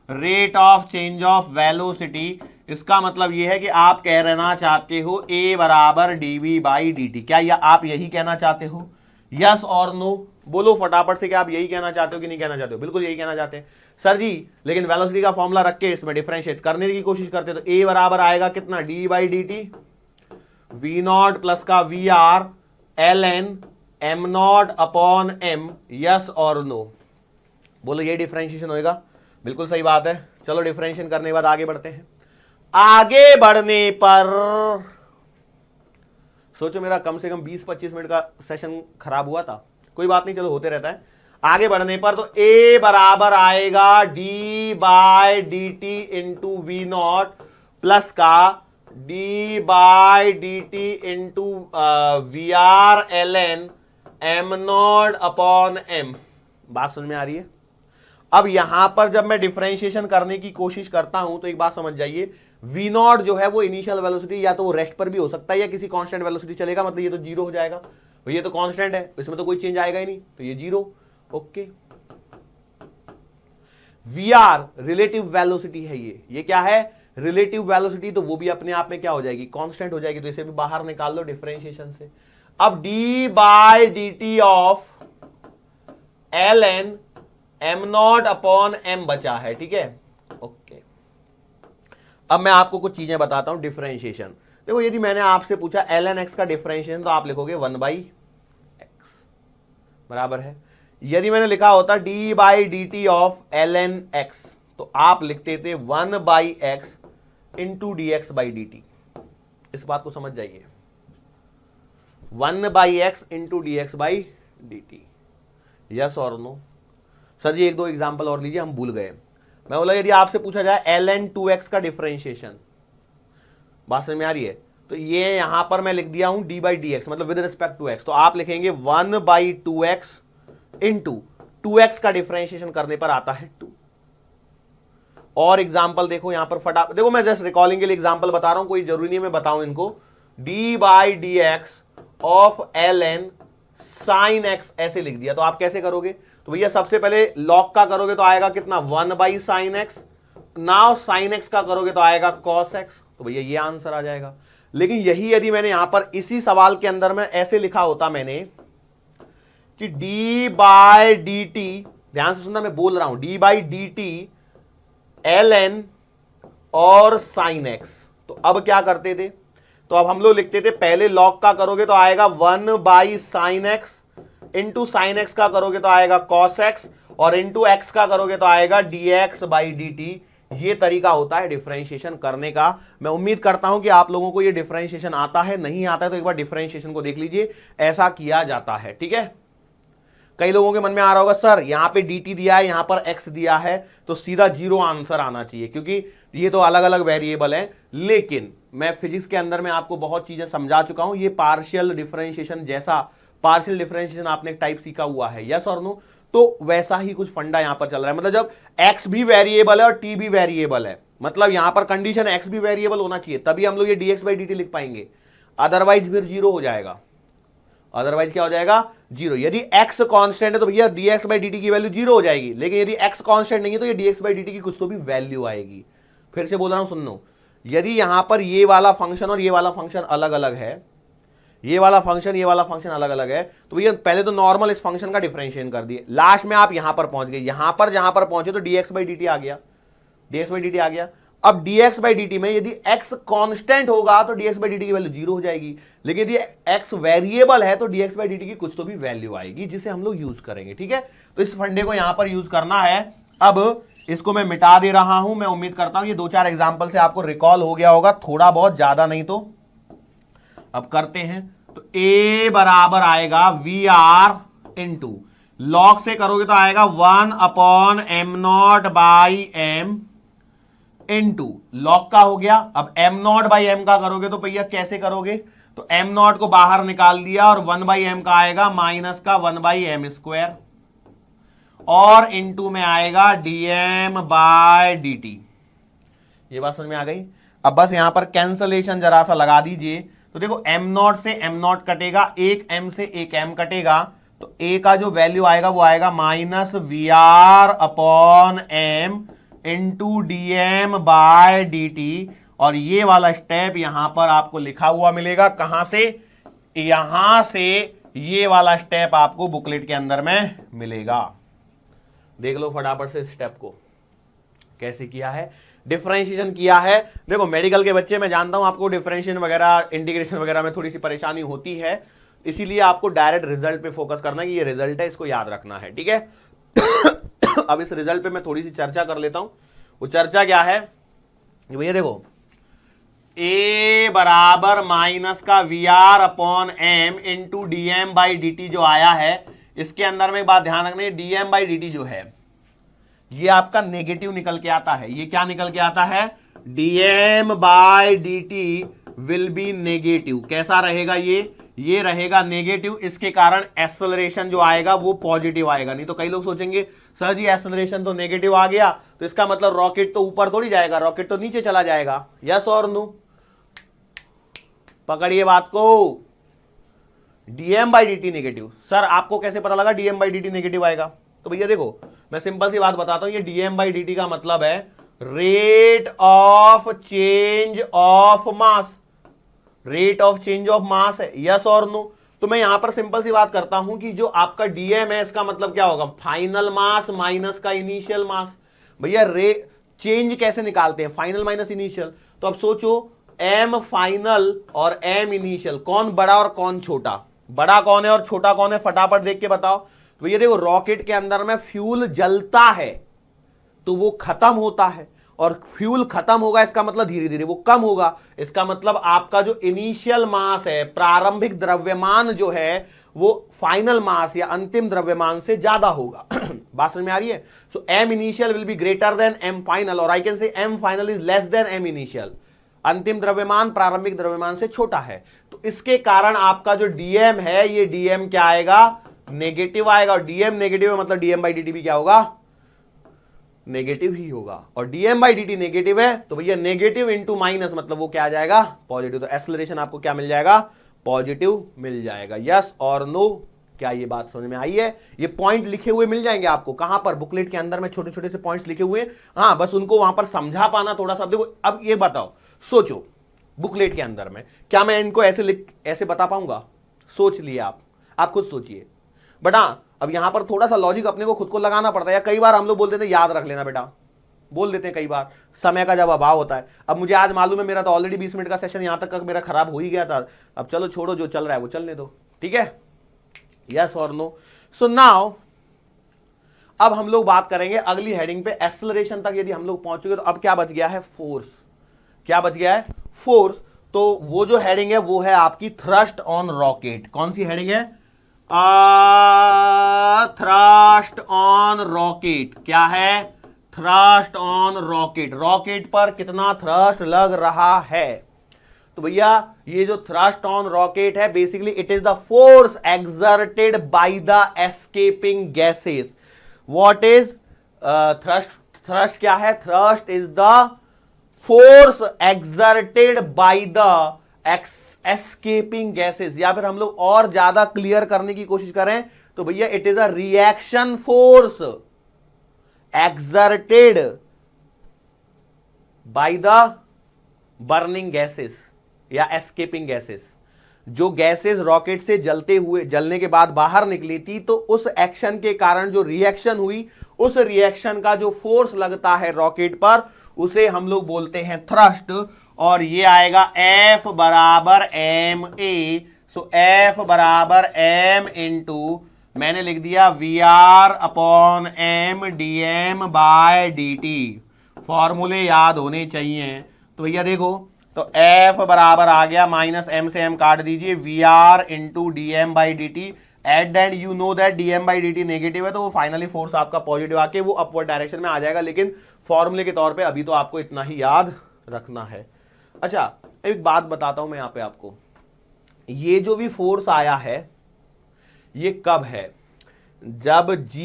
rate of change of velocity. इसका मतलब यह है कि आप कह रहना चाहते हो a बराबर dv बाई dt। क्या या आप यही कहना चाहते हो? यस और नो बोलो फटाफट से, क्या आप यही कहना चाहते हो कि नहीं कहना चाहते हो? बिल्कुल यही कहना चाहते हैं सर जी, लेकिन वेलोसिटी का फॉर्मूला रख के इसमें डिफरेंशिएट करने की कोशिश करते हैं तो a बराबर आएगा कितना? d by d T, v0 plus का vr ln m0 upon m। Yes और नो बोलो, ये डिफरेंशिएशन होएगा? बिल्कुल सही बात है। चलो डिफरेंशिएशन करने के बाद आगे बढ़ते हैं। आगे बढ़ने पर सोचो मेरा कम से कम 20-25 मिनट का सेशन खराब हुआ था, कोई बात नहीं, चलो होते रहता है। आगे बढ़ने पर तो a बराबर आएगा d by d t into v not plus का d by d t into v r l n m not upon m. बात समझ में आ रही है? अब यहां पर जब मैं डिफरेंशिएशन करने की कोशिश करता हूं तो एक बात समझ जाइए, v नॉट जो है वो इनिशियल वेलोसिटी, या तो वो रेस्ट पर भी हो सकता है या किसी कांस्टेंट वेलोसिटी चलेगा, मतलब ये तो जीरो हो जाएगा, ये तो कांस्टेंट है, इसमें तो कोई चेंज आएगा ही नहीं, तो ये zero. Okay, vr relative velocity है, ये क्या है? रिलेटिव वेलोसिटी, तो वो भी अपने आप में क्या हो जाएगी? कांस्टेंट हो जाएगी, तो इसे भी बाहर निकाल लो डिफरेंशिएशन से। अब d by d t of l n m not upon m बचा है, ठीक है। ओके, अब मैं आपको कुछ चीजें बताता हूं डिफरेंशिएशन। देखो यदि मैंने आपसे पूछा ln x का डिफरेंशिएशन तो आप लिखोगे 1/x बराबर है। यदि मैंने लिखा होता d by d t of ln x तो आप लिखते थे 1/x into D x by d T. इस बात को समझ जाइए, 1/x into D x by d T. Yes और नो? सर जी एक दो एग्जाम्पल और लीजिए, हम भूल गए। मैं बोला यदि आपसे पूछा जाए ln 2x का डिफरेंशिएशन, बात समझ में आ रही है? तो ये यहां पर मैं लिख दिया हूं d बाई डी एक्स, मतलब विद रिस्पेक्ट टू x, तो आप लिखेंगे 1/2x इंटू 2x का डिफरेंशिएशन करने पर आता है 2। और एग्जाम्पल देखो यहां पर फटाफट देखो, मैं जस्ट रिकॉलिंग के लिए एग्जाम्पल बता रहा हूं, कोई जरूरी नहीं मैं बताऊं इनको। d by d x of ln sine x ऐसे लिख दिया, तो आप कैसे करोगे? तो भैया सबसे पहले लॉग का करोगे तो आएगा कितना? 1/sin x। Now sin x का करोगे तो आएगा cos x, तो भैया ये आंसर आ जाएगा। लेकिन यही यदि मैंने यहां पर इसी सवाल के अंदर में ऐसे लिखा होता मैंने कि d बाई डी टी, ध्यान से सुनना मैं बोल रहा हूं, d by d T ln और sin x, तो अब क्या करते थे? तो अब हम लोग लिखते थे पहले लॉग का करोगे तो आएगा 1/sin x, into sine x का करोगे तो आएगा cos x, और इंटू एक्स का करोगे तो आएगा dx बाई डी टी। ये तरीका होता है डिफरेंशिएशन करने का। मैं उम्मीद करता हूं कि आप लोगों को ये डिफरेंशिएशन आता है, नहीं आता है तो एक बार डिफरेंशिएशन को देख लीजिए, ऐसा किया जाता है, ठीक है। कई लोगों के मन में आ रहा होगा सर यहां पे dt दिया है, यहां पर x दिया है, तो सीधा 0 आंसर आना चाहिए क्योंकि ये तो अलग अलग वेरिएबल है। लेकिन मैं फिजिक्स के अंदर में आपको बहुत चीजें समझा चुका हूं। ये पार्शियल डिफरेंशिएशन जैसा पार्शियल डिफरेंशिएशन आपने एक टाइप सीखा हुआ है, यस और नो, तो वैसा ही कुछ फंडा यहां पर चल रहा है। मतलब जब x भी वेरिएबल है और t भी वेरिएबल है, मतलब यहां पर कंडीशन x भी वेरिएबल होना चाहिए, तभी हम लोग ये dx/dt लिख पाएंगे, अदरवाइज फिर 0 हो जाएगा। अदरवाइज क्या हो जाएगा? 0। यदि x कांस्टेंट है तो भैया dx/dt की वैल्यू 0 हो जाएगी, लेकिन यदि x कांस्टेंट नहीं है तो ये dx/dt की कुछ तो भी वैल्यू आएगी। फिर से बोल रहा हूं, सुन लो, यदि यहां पर ये वाला फंक्शन और ये वाला फंक्शन अलग अलग है, ये वाला फंक्शन अलग अलग है, तो भैया पहले तो नॉर्मल इस फंक्शन का डिफरेंशिएशन कर दिए, लास्ट में आप यहां पर पहुंच गए, यहां पर जहां पर पहुंचे तो dx/dt आ गया, dx/dt आ गया। अब dx/dt में यदि x कांस्टेंट होगा तो dx/dt की वैल्यू 0 हो जाएगी, लेकिन यदि x वेरिएबल है तो dx/dt की कुछ तो भी वैल्यू आएगी जिसे हम लोग यूज करेंगे। ठीक है, तो इस फंडे को यहां पर यूज करना है। अब इसको मैं मिटा दे रहा हूं। मैं उम्मीद करता हूं ये 2-4 एग्जांपल से आपको रिकॉल हो गया होगा, थोड़ा बहुत, ज्यादा नहीं। तो अब करते हैं, तो a बराबर आएगा VR इंटू लॉग से करोगे तो आएगा 1/m0/m इंटू लॉग का हो गया। अब m0/m का करोगे तो भैया कैसे करोगे? तो m0 को बाहर निकाल दिया और 1/m का आएगा माइनस का 1/m², और इंटू में आएगा dm/dt। ये बात समझ में आ गई? अब बस यहां पर कैंसलेशन जरा सा लगा दीजिए। तो देखो m0 से m0 कटेगा, एक m से एक m कटेगा, तो a का जो वैल्यू आएगा वो आएगा -VR/m इंटू dm/dt। और ये वाला स्टेप यहां पर आपको लिखा हुआ मिलेगा, कहां से? यहां से ये वाला स्टेप आपको बुकलेट के अंदर में मिलेगा। देख लो फटाफट से स्टेप को कैसे किया है, डिफरेंशिएशन किया है। देखो मेडिकल के बच्चे, मैं जानता हूं आपको डिफरेंशिएशन वगैरह, इंटीग्रेशन वगैरह में थोड़ी सी परेशानी होती है, इसीलिए आपको डायरेक्ट रिजल्ट पे फोकस करना है कि ये रिजल्ट है, इसको याद रखना है। ठीक है, अब इस रिजल्ट पे मैं थोड़ी सी चर्चा कर लेता हूं। वो चर्चा क्या है भैया? देखो a बराबर माइनस का VR/m इंटू dm/dt जो आया है, इसके अंदर में एक बात ध्यान रखनी है, dm/dt जो है ये आपका नेगेटिव निकल के आता है। ये क्या निकल के आता है? dm/dt will be negative. कैसा रहेगा ये रहेगा नेगेटिव। इसके कारण एक्सेलरेशन जो आएगा वो पॉजिटिव आएगा। नहीं तो कई लोग सोचेंगे सर जी एक्सेलरेशन तो नेगेटिव आ गया, तो इसका मतलब रॉकेट तो ऊपर थोड़ी जाएगा, रॉकेट तो नीचे चला जाएगा। यस और नो? पकड़िए बात को। dm/dt negative. सर आपको कैसे पता लगा dm/dt नेगेटिव आएगा? तो भैया देखो मैं सिंपल सी बात बताता हूं, ये dm/dt का मतलब है rate of change of mass, rate of change of mass है। यस और नो? तो मैं यहां पर सिंपल सी बात करता हूं कि जो आपका dm है इसका मतलब क्या होगा? फाइनल मास माइनस का इनिशियल मास। भैया रेट चेंज कैसे निकालते हैं? Final minus initial. तो अब सोचो m फाइनल और m इनिशियल, कौन बड़ा और कौन छोटा? बड़ा कौन है और छोटा कौन है? फटाफट देख के बताओ। तो ये देखो रॉकेट के अंदर में फ्यूल जलता है तो वो खत्म होता है, और फ्यूल खत्म होगा इसका मतलब धीरे धीरे वो कम होगा। इसका मतलब आपका जो इनिशियल मास है, प्रारंभिक द्रव्यमान जो है, वो फाइनल मास या अंतिम द्रव्यमान से ज्यादा होगा। बात समझ में आ रही है? So m initial will be greater than m final, और I can say m final is less than m initial. अंतिम द्रव्यमान प्रारंभिक द्रव्यमान से छोटा है, तो इसके कारण आपका जो dm है, ये dm क्या आएगा? नेगेटिव आएगा। और dm नेगेटिव है मतलब dm/dt भी क्या होगा? नेगेटिव ही होगा। और dm/dt नेगेटिव है तो भैया नेगेटिव इंटू माइनस मतलब वो क्या आ जाएगा? पॉजिटिव। तो एक्सेलरेशन आपको क्या मिल जाएगा? पॉजिटिव मिल जाएगा। यस और नो? क्या ये बात समझ में आई है? ये पॉइंट लिखे हुए मिल जाएंगे आपको। कहां पर? बुकलेट के अंदर में छोटे छोटे से पॉइंट्स लिखे हुए। हाँ, बस उनको वहां पर समझा पाना थोड़ा सा। देखो अब ये बताओ, सोचो बुकलेट के अंदर में क्या मैं इनको ऐसे बता पाऊंगा? सोच लिए आप खुद सोचिए। बट हाँ, अब यहां पर थोड़ा सा लॉजिक अपने को खुद को लगाना पड़ता है। या कई बार हम लोग बोल देते हैं याद रख लेना बेटा, बोल देते हैं कई बार, समय का जब अभाव होता है। अब मुझे आज मालूम है मेरा तो ऑलरेडी 20 मिनट का सेशन यहां तक मेरा खराब हो ही गया था। अब चलो छोड़ो, जो चल रहा है वो चलने दो। ठीक है, यस और नो? सो नाउ अब हम लोग बात करेंगे अगली हेडिंग पे, एक्सेलरेशन तक यदि हम लोग पहुंचोगे तो अब क्या बच गया है? फोर्स। क्या बच गया है? फोर्स। तो वो जो हेडिंग है वो है आपकी थ्रस्ट ऑन रॉकेट। कौन सी हेडिंग है? Thrust on rocket. क्या है? Thrust on rocket. रॉकेट पर कितना थ्रस्ट लग रहा है? तो भैया ये जो थ्रस्ट ऑन रॉकेट है, basically it is the force exerted by the escaping gases. What is thrust? Thrust क्या है? Thrust is the force exerted by the escaping gases. या फिर हम लोग और ज्यादा क्लियर करने की कोशिश करें तो भैया it is a reaction force exerted by the burning gases या एस्केपिंग गैसेस। जो गैसेस रॉकेट से जलने के बाद बाहर निकली थी, तो उस एक्शन के कारण जो रिएक्शन हुई, उस रिएक्शन का जो फोर्स लगता है रॉकेट पर, उसे हम लोग बोलते हैं थ्रस्ट। और ये आएगा F बराबर एम ए। सो F बराबर एम इंटू, मैंने लिख दिया VR upon m d m by d t. फॉर्मूले याद होने चाहिए। तो भैया देखो, तो F बराबर आ गया माइनस एम से एम काट दीजिए, VR into d m by d t. At that you know that d m by d t negative है, तो वो फाइनली फोर्स आपका पॉजिटिव आके वो अपवर्ड डायरेक्शन में आ जाएगा। लेकिन फॉर्मूले के तौर पे अभी तो आपको इतना ही याद रखना है। अच्छा, एक बात बताता हूं मैं यहां पे आपको, ये जो भी फोर्स आया है ये कब है? जब G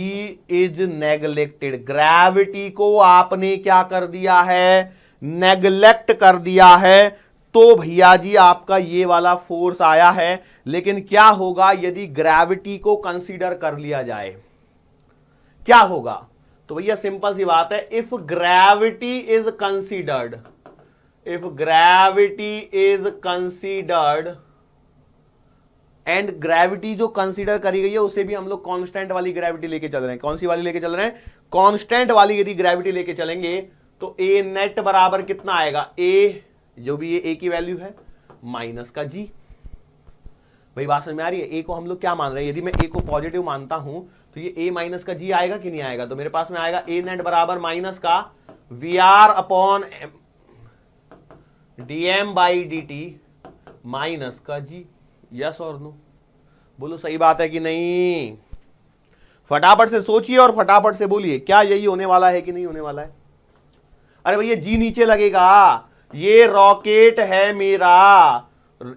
इज नेग्लेक्टेड। ग्रेविटी को आपने क्या कर दिया है? नेग्लेक्ट कर दिया है। तो भैया जी आपका ये वाला फोर्स आया है। लेकिन क्या होगा यदि ग्रेविटी को कंसीडर कर लिया जाए? क्या होगा? तो भैया सिंपल सी बात है, if gravity is considered, if gravity is considered, and gravity जो कंसीडर करी गई है उसे भी हम लोग कांस्टेंट वाली ग्रेविटी लेके चल रहे हैं। कौन सी वाली लेके चल रहे हैं? कांस्टेंट वाली यदि ग्रेविटी लेके चलेंगे तो ए नेट बराबर कितना आएगा? ए जो भी ये ए की वैल्यू है माइनस का जी। भाई बात समझ में आ रही है? ए को हम लोग क्या मान रहे हैं? यदि मैं ए को पॉजिटिव मानता हूं तो ये ए माइनस का जी आएगा कि नहीं आएगा? तो मेरे पास में आएगा ए नेट बराबर माइनस का v are upon D m by d T minus का जी। यस और नो? बोलो सही बात है कि नहीं? फटाफट से सोचिए और फटाफट से बोलिए, क्या यही होने वाला है कि नहीं होने वाला है? अरे भैया जी नीचे लगेगा। ये रॉकेट है मेरा,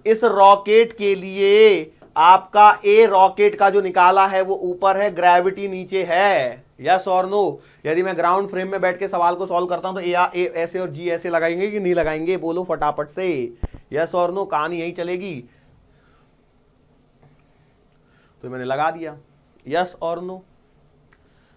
इस रॉकेट के लिए आपका ए रॉकेट का जो निकाला है वो ऊपर है, ग्रेविटी नीचे है। यस और नो? यदि मैं ग्राउंड फ्रेम में बैठ के सवाल को सॉल्व करता हूं तो ए ऐसे और जी ऐसे लगाएंगे कि नहीं लगाएंगे? बोलो फटाफट से, यस और नो? कहानी यही चलेगी। तो मैंने लगा दिया, यस और नो?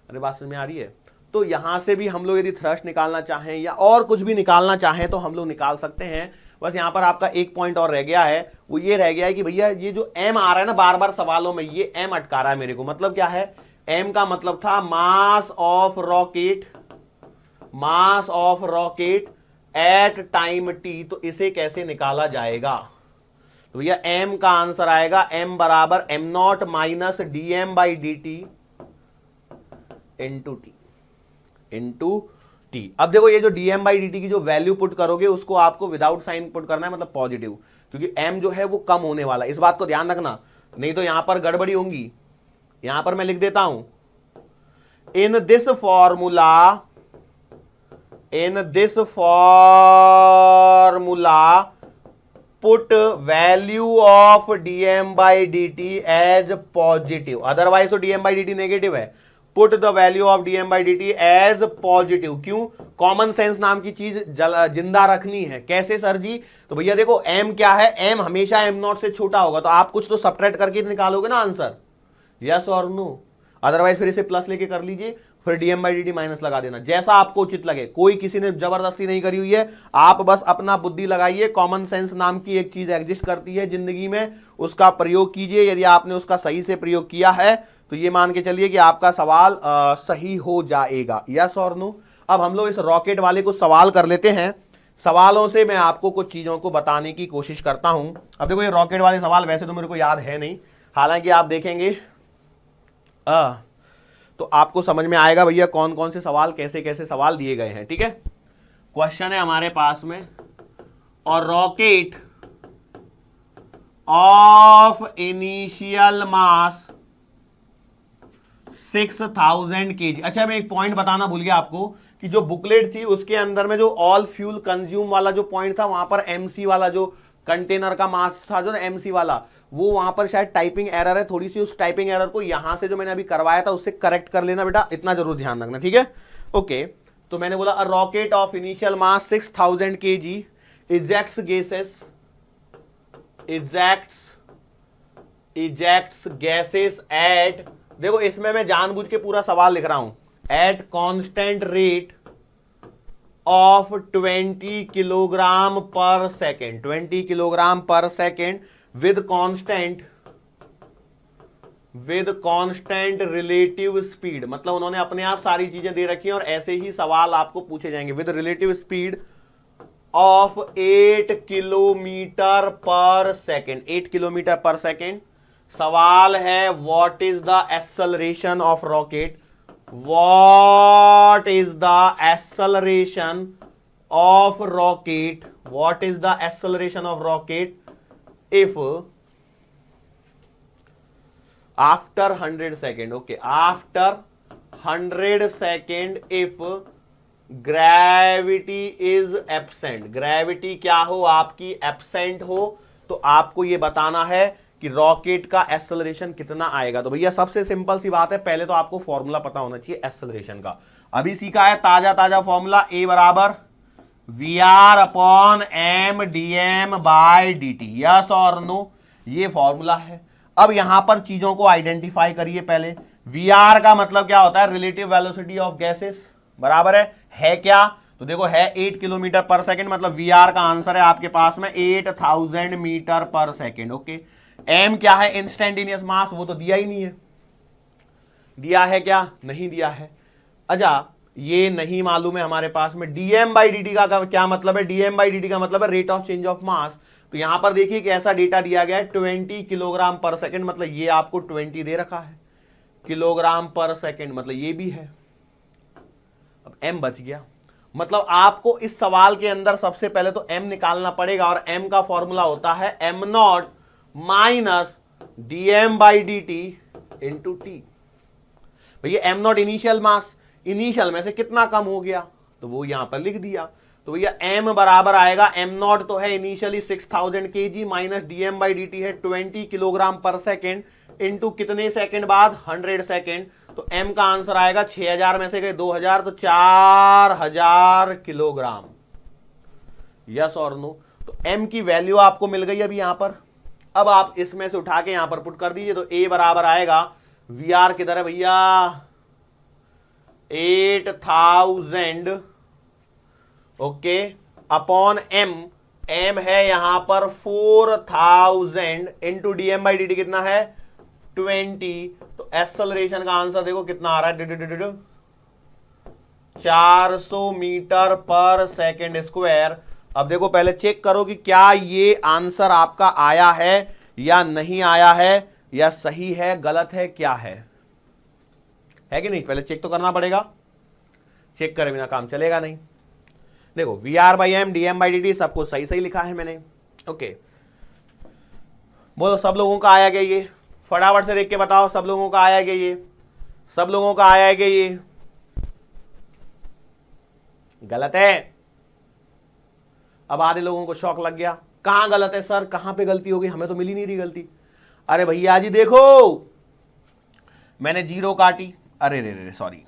अरे बात समझ में आ रही है? तो यहां से भी हम लोग यदि थ्रस्ट निकालना चाहें या और कुछ भी निकालना चाहें तो हम लोग निकाल सकते हैं। बस यहां पर आपका एक पॉइंट और रह गया है, वो ये रह गया है कि भैया ये जो एम आ रहा है ना बार बार सवालों में, ये एम अटका रहा है मेरे को। मतलब क्या है? एम का मतलब था mass of rocket, mass of rocket at time t. तो इसे कैसे निकाला जाएगा? तो भैया एम का आंसर आएगा एम बराबर m not minus d m by d t into t, into t. अब देखो ये जो d m by d t की जो वैल्यू पुट करोगे उसको आपको विदाउट साइन पुट करना है, मतलब पॉजिटिव, क्योंकि एम जो है वो कम होने वाला है। इस बात को ध्यान रखना, नहीं तो यहां पर गड़बड़ी होंगी। यहां पर मैं लिख देता हूं, in this formula, in this formula put value of dm by d t as positive, otherwise तो dm by d t negative है। Put the value of dm by d t as positive. क्यों? कॉमन सेंस नाम की चीज जिंदा रखनी है। कैसे सर जी? तो भैया देखो एम क्या है? एम हमेशा एम नॉट से छोटा होगा, तो आप कुछ तो सब्ट्रैक्ट करके निकालोगे ना आंसर। यस और नो? अदरवाइज फिर इसे प्लस लेके कर लीजिए, फिर DM by d T minus लगा देना, जैसा आपको उचित लगे। कोई किसी ने जबरदस्ती नहीं करी हुई है, आप बस अपना बुद्धि लगाइए। कॉमन सेंस नाम की एक चीज एग्जिस्ट करती है जिंदगी में, उसका प्रयोग कीजिए। यदि आपने उसका सही से प्रयोग किया है तो ये मान के चलिए कि आपका सवाल सही हो जाएगा। यस और नो? अब हम लोग इस रॉकेट वाले को सवाल कर लेते हैं। सवालों से मैं आपको कुछ चीजों को बताने की कोशिश करता हूं। अब देखो ये रॉकेट वाले सवाल वैसे तो मेरे को याद है नहीं, हालांकि आप देखेंगे तो आपको समझ में आएगा भैया कौन कौन से सवाल कैसे कैसे सवाल दिए गए हैं। ठीक है, क्वेश्चन है हमारे पास में, और rocket of initial mass 6000 kg। अच्छा, मैं एक पॉइंट बताना भूल गया आपको कि जो बुकलेट थी उसके अंदर में जो ऑल फ्यूल कंज्यूम वाला जो पॉइंट था, वहां पर एमसी वाला जो कंटेनर का मास था, जो एमसी वाला, वो वहां पर शायद टाइपिंग एरर है थोड़ी सी। उस टाइपिंग एरर को यहां से जो मैंने अभी करवाया था उससे करेक्ट कर लेना बेटा, इतना जरूर ध्यान रखना, ठीक है। ओके, तो मैंने बोला a rocket of initial mass 6000 kg ejects gases at, देखो इसमें मैं जानबूझ के पूरा सवाल लिख रहा हूं, at constant rate of 20 kilogram पर सेकेंड, 20 किलोग्राम पर second with constant relative speed. मतलब उन्होंने अपने आप सारी चीजें दे रखी हैं और ऐसे ही सवाल आपको पूछे जाएंगे। With relative speed of 8 kilometre पर सेकेंड, 8 किलोमीटर पर सेकेंड। सवाल है what is the acceleration of rocket, what is the acceleration of rocket, what is the acceleration of rocket if after 100 second, okay, after 100 second if gravity is absent, gravity क्या हो आपकी, एब्सेंट हो, तो आपको यह बताना है कि रॉकेट का एक्सेलरेशन कितना आएगा। तो भैया सबसे सिंपल सी बात है, पहले तो आपको फॉर्मूला पता होना चाहिए एक्सेलरेशन का। अभी सीखा है ताजा ताजा फॉर्मूला, ए बराबर VR upon m dm by dt, yes और नो, ये फॉर्मूला है। अब यहां पर चीजों को आइडेंटिफाई करिए पहले। VR का मतलब क्या होता है, रिलेटिव वेलोसिटी ऑफ गैसेस, बराबर है क्या, तो देखो है 8 किलोमीटर पर सेकेंड, मतलब VR का आंसर है आपके पास में 8000 metre per second. Okay, M क्या है, इंस्टेंटेनियस मास, वो तो दिया ही नहीं है, दिया है क्या, नहीं दिया है। अच्छा, ये नहीं मालूम है हमारे पास में dm बाई dt का क्या मतलब है, dm बाई dt का मतलब है rate of change of mass. तो यहां पर देखिए कि ऐसा डेटा दिया गया है 20 किलोग्राम पर सेकेंड, मतलब ये आपको 20 दे रखा है, किलोग्राम पर सेकेंड मतलब ये भी है। अब m बच गया, मतलब आपको इस सवाल के अंदर सबसे पहले तो m निकालना पड़ेगा, और m का फॉर्मूला होता है m not minus dm by dt into T. भैया m not initial mass, initial में से कितना कम हो गया, तो वो यहां पर लिख दिया। तो भैया m बराबर आएगा, m नॉट तो है initially 6000 kg minus dm by dt है 20 किलोग्राम पर सेकेंड इंटू कितने सेकेंड बाद, 100 सेकेंड। तो m का आंसर आएगा 6000 में से गए 2000, तो 4000 किलोग्राम, यस और नो। तो m की वैल्यू आपको मिल गई अभी यहां पर। अब आप इसमें से उठा के यहां पर पुट कर दीजिए, तो a बराबर आएगा VR किधर है भैया, 8000, ओके, अपॉन m, m है यहां पर 4000 इंटू dm बाई dt कितना है 20। तो एक्सेलरेशन का आंसर देखो कितना आ रहा है, 400 मीटर पर सेकेंड स्क्वायर। अब देखो पहले चेक करो कि क्या ये आंसर आपका आया है या नहीं आया है, या सही है गलत है क्या है कि नहीं, पहले चेक तो करना पड़ेगा, चेक करे बिना काम चलेगा नहीं। देखो VR by m dm by dt सबको सही सही लिखा है मैंने। ओके, बोलो सब लोगों का आया क्या, ये फटाफट से देख के बताओ, सब लोगों का आया क्या, ये सब लोगों का आया क्या, ये गलत है। अब आधे लोगों को शौक लग गया, कहां गलत है सर, कहां पे गलती होगी, हमें तो मिल ही नहीं रही गलती। अरे भैया जी देखो, मैंने जीरो काटी, अरे रे सॉरी,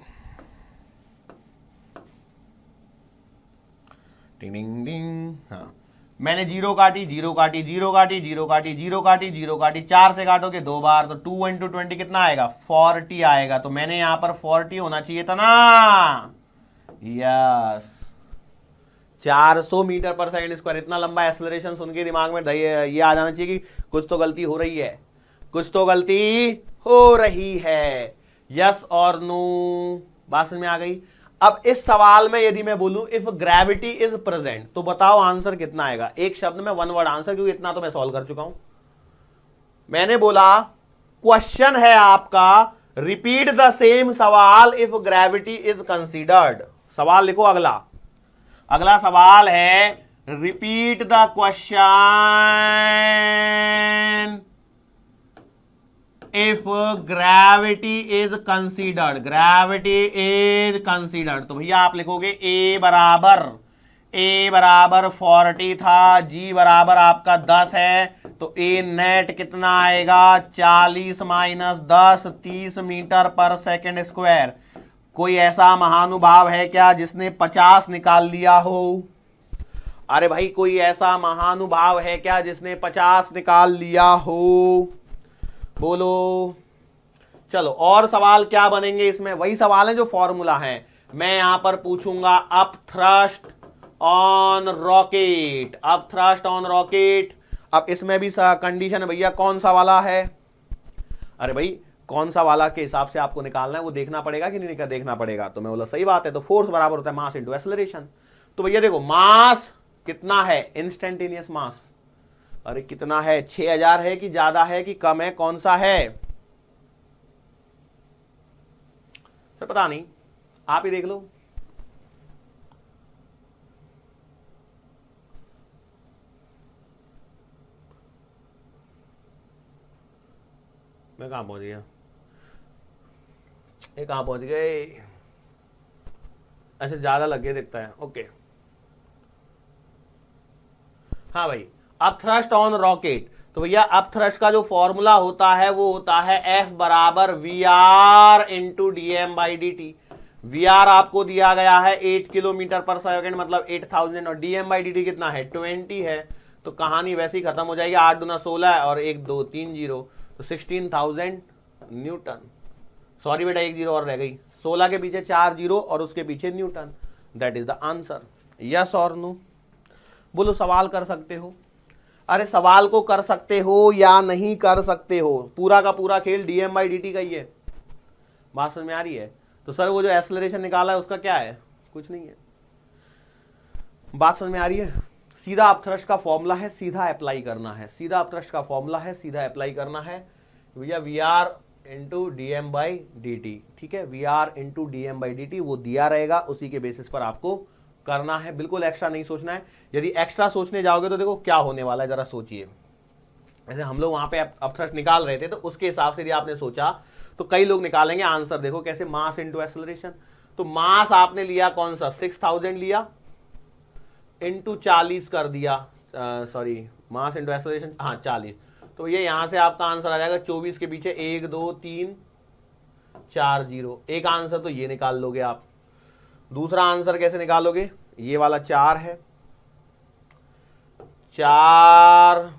टिंग टिंग, हाँ मैंने जीरो काटी, जीरो काटी, जीरो काटी, जीरो काटी, जीरो काटी, जीरो काटी, 4 से काटोगे 2 बार, तो 2 इंटू 20 कितना आएगा, 40 आएगा। तो मैंने यहां पर 40 होना चाहिए था ना, यस। 400 मीटर पर सेकंड स्क्वायर, इतना लंबा एक्सेलरेशन सुन के दिमाग में ये आ जाना चाहिए कि कुछ तो गलती हो रही है, कुछ तो गलती हो रही है, यस और नो, बात समझ में आ गई। अब इस सवाल में यदि मैं बोलूं इफ ग्रेविटी इज प्रेजेंट, तो बताओ आंसर कितना आएगा, एक शब्द में 1 वर्ड आंसर, क्योंकि इतना तो मैं सॉल्व कर चुका हूं। मैंने बोला क्वेश्चन है आपका रिपीट द सेम सवाल इफ ग्रेविटी इज कंसीडर्ड। सवाल लिखो अगला, अगला सवाल है repeat the question if gravity is considered, तो भैया आप लिखोगे ए बराबर 40 था, जी बराबर आपका 10 है, तो ए नेट कितना आएगा 40 minus 10 30 metre per second square. कोई ऐसा महानुभाव है क्या जिसने 50 निकाल लिया हो? अरे भाई कोई ऐसा महानुभाव है क्या जिसने 50 निकाल लिया हो? बोलो। चलो और सवाल क्या बनेंगे इसमें? वही सवाल है जो फॉर्मूला है। मैं यहां पर पूछूंगा अप थ्रस्ट ऑन रॉकेट, अब इसमें भी कंडीशन है भैया कौन सा वाला है? अरे भाई कौन सा वाला के हिसाब से आपको निकालना है वो देखना पड़ेगा कि नहीं देखना पड़ेगा। तो मैं बोला सही बात है, तो फोर्स बराबर होता है मास इंटू एक्सेलरेशन। तो भैया देखो मास कितना है, इंस्टेंटेनियस मास, अरे कितना है 6000 है कि ज्यादा है कि कम है, कौन सा है सर? पता नहीं, आप ही देख लो। मैं कहां पहुंच गया, ये कहां पहुंच गए? ऐसे ज्यादा लग गया दिखता है, ओके। हाँ भाई अप थ्रस्ट ऑन रॉकेट, तो भैया अप थ्रस्ट का जो फॉर्मूला होता है वो होता है F बराबर VR इंटू dm/dt। VR आपको दिया गया है 8 किलोमीटर पर सेकेंड मतलब 8000 और dm/dt कितना है 20 है। तो कहानी वैसे ही खत्म हो जाएगी, 8 दूना 16 और 1 2 3 0, तो 16000 न्यूटन। सॉरी बेटा एक जीरो और रह गई, 16 के पीछे 4 जीरो और उसके पीछे Newton. That is the answer. Yes और नो? बोलो सवाल कर सकते हो? अरे सवाल को कर सकते हो या नहीं कर सकते हो, पूरा का पूरा खेल dm/dt का ही है। बात समझ में आ रही है? तो सर वो जो एक्सेलरेशन निकाला है उसका क्या है? कुछ नहीं है। बात समझ में आ रही है? सीधा अपथ्रस्ट का फॉर्मूला है, सीधा अप्लाई करना है, सीधा अपथ्रस्ट का फॉर्मूला है, सीधा अप्लाई करना है भैया। VR इंटू dm/dt, ठीक है, VR इंटू dm/dt वो दिया रहेगा, उसी के बेसिस पर आपको करना है, बिल्कुल एक्स्ट्रा नहीं सोचना है। यदि एक्स्ट्रा सोचने जाओगे तो देखो क्या होने वाला है, जरा सोचिए। ऐसे हम लोग वहां पे अपथ्रस्ट निकाल रहे थे तो उसके हिसाब से यदि आपने सोचा तो कई लोग निकालेंगे आंसर। देखो कैसे, मास इंटू एक्सेलरेशन, तो मास आपने लिया कौन सा 6000 लिया इंटू 40 कर दिया, सॉरी मास इंटू एक्सेलरेशन हाँ 40, तो ये यहां से आपका आंसर आ जाएगा 24 के पीछे 1 2 3 4 0। एक आंसर तो ये निकाल लोगे आप। दूसरा आंसर कैसे निकालोगे? ये वाला 4 है, 4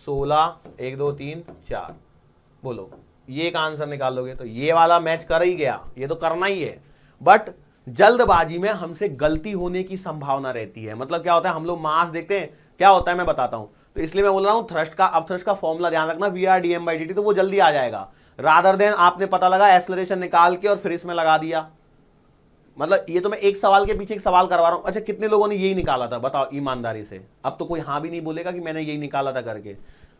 16 1 2 3 4, बोलो ये एक आंसर निकालोगे। तो ये वाला मैच कर ही गया, ये तो करना ही है, बट जल्दबाजी में हमसे गलती होने की संभावना रहती है। मतलब क्या होता है, हम लोग मास देखते हैं, क्या होता है मैं बताता हूं। तो इसलिए मैं बोल रहा हूं थ्रस्ट का, अब थ्रस्ट का फॉर्मूला ध्यान रखना VR dm/dt, तो वो जल्दी आ जाएगा। रादर देन आपने पता लगा एक्सेलरेशन निकाल के और फिर इसमें लगा दिया। मतलब ये तो मैं एक सवाल के पीछे एक सवाल करवा रहा हूं। अच्छा कितने लोगों ने यही निकाला था बताओ ईमानदारी से? अब तो कोई हाँ भी नहीं बोलेगा कि मैंने यही निकाला था करके,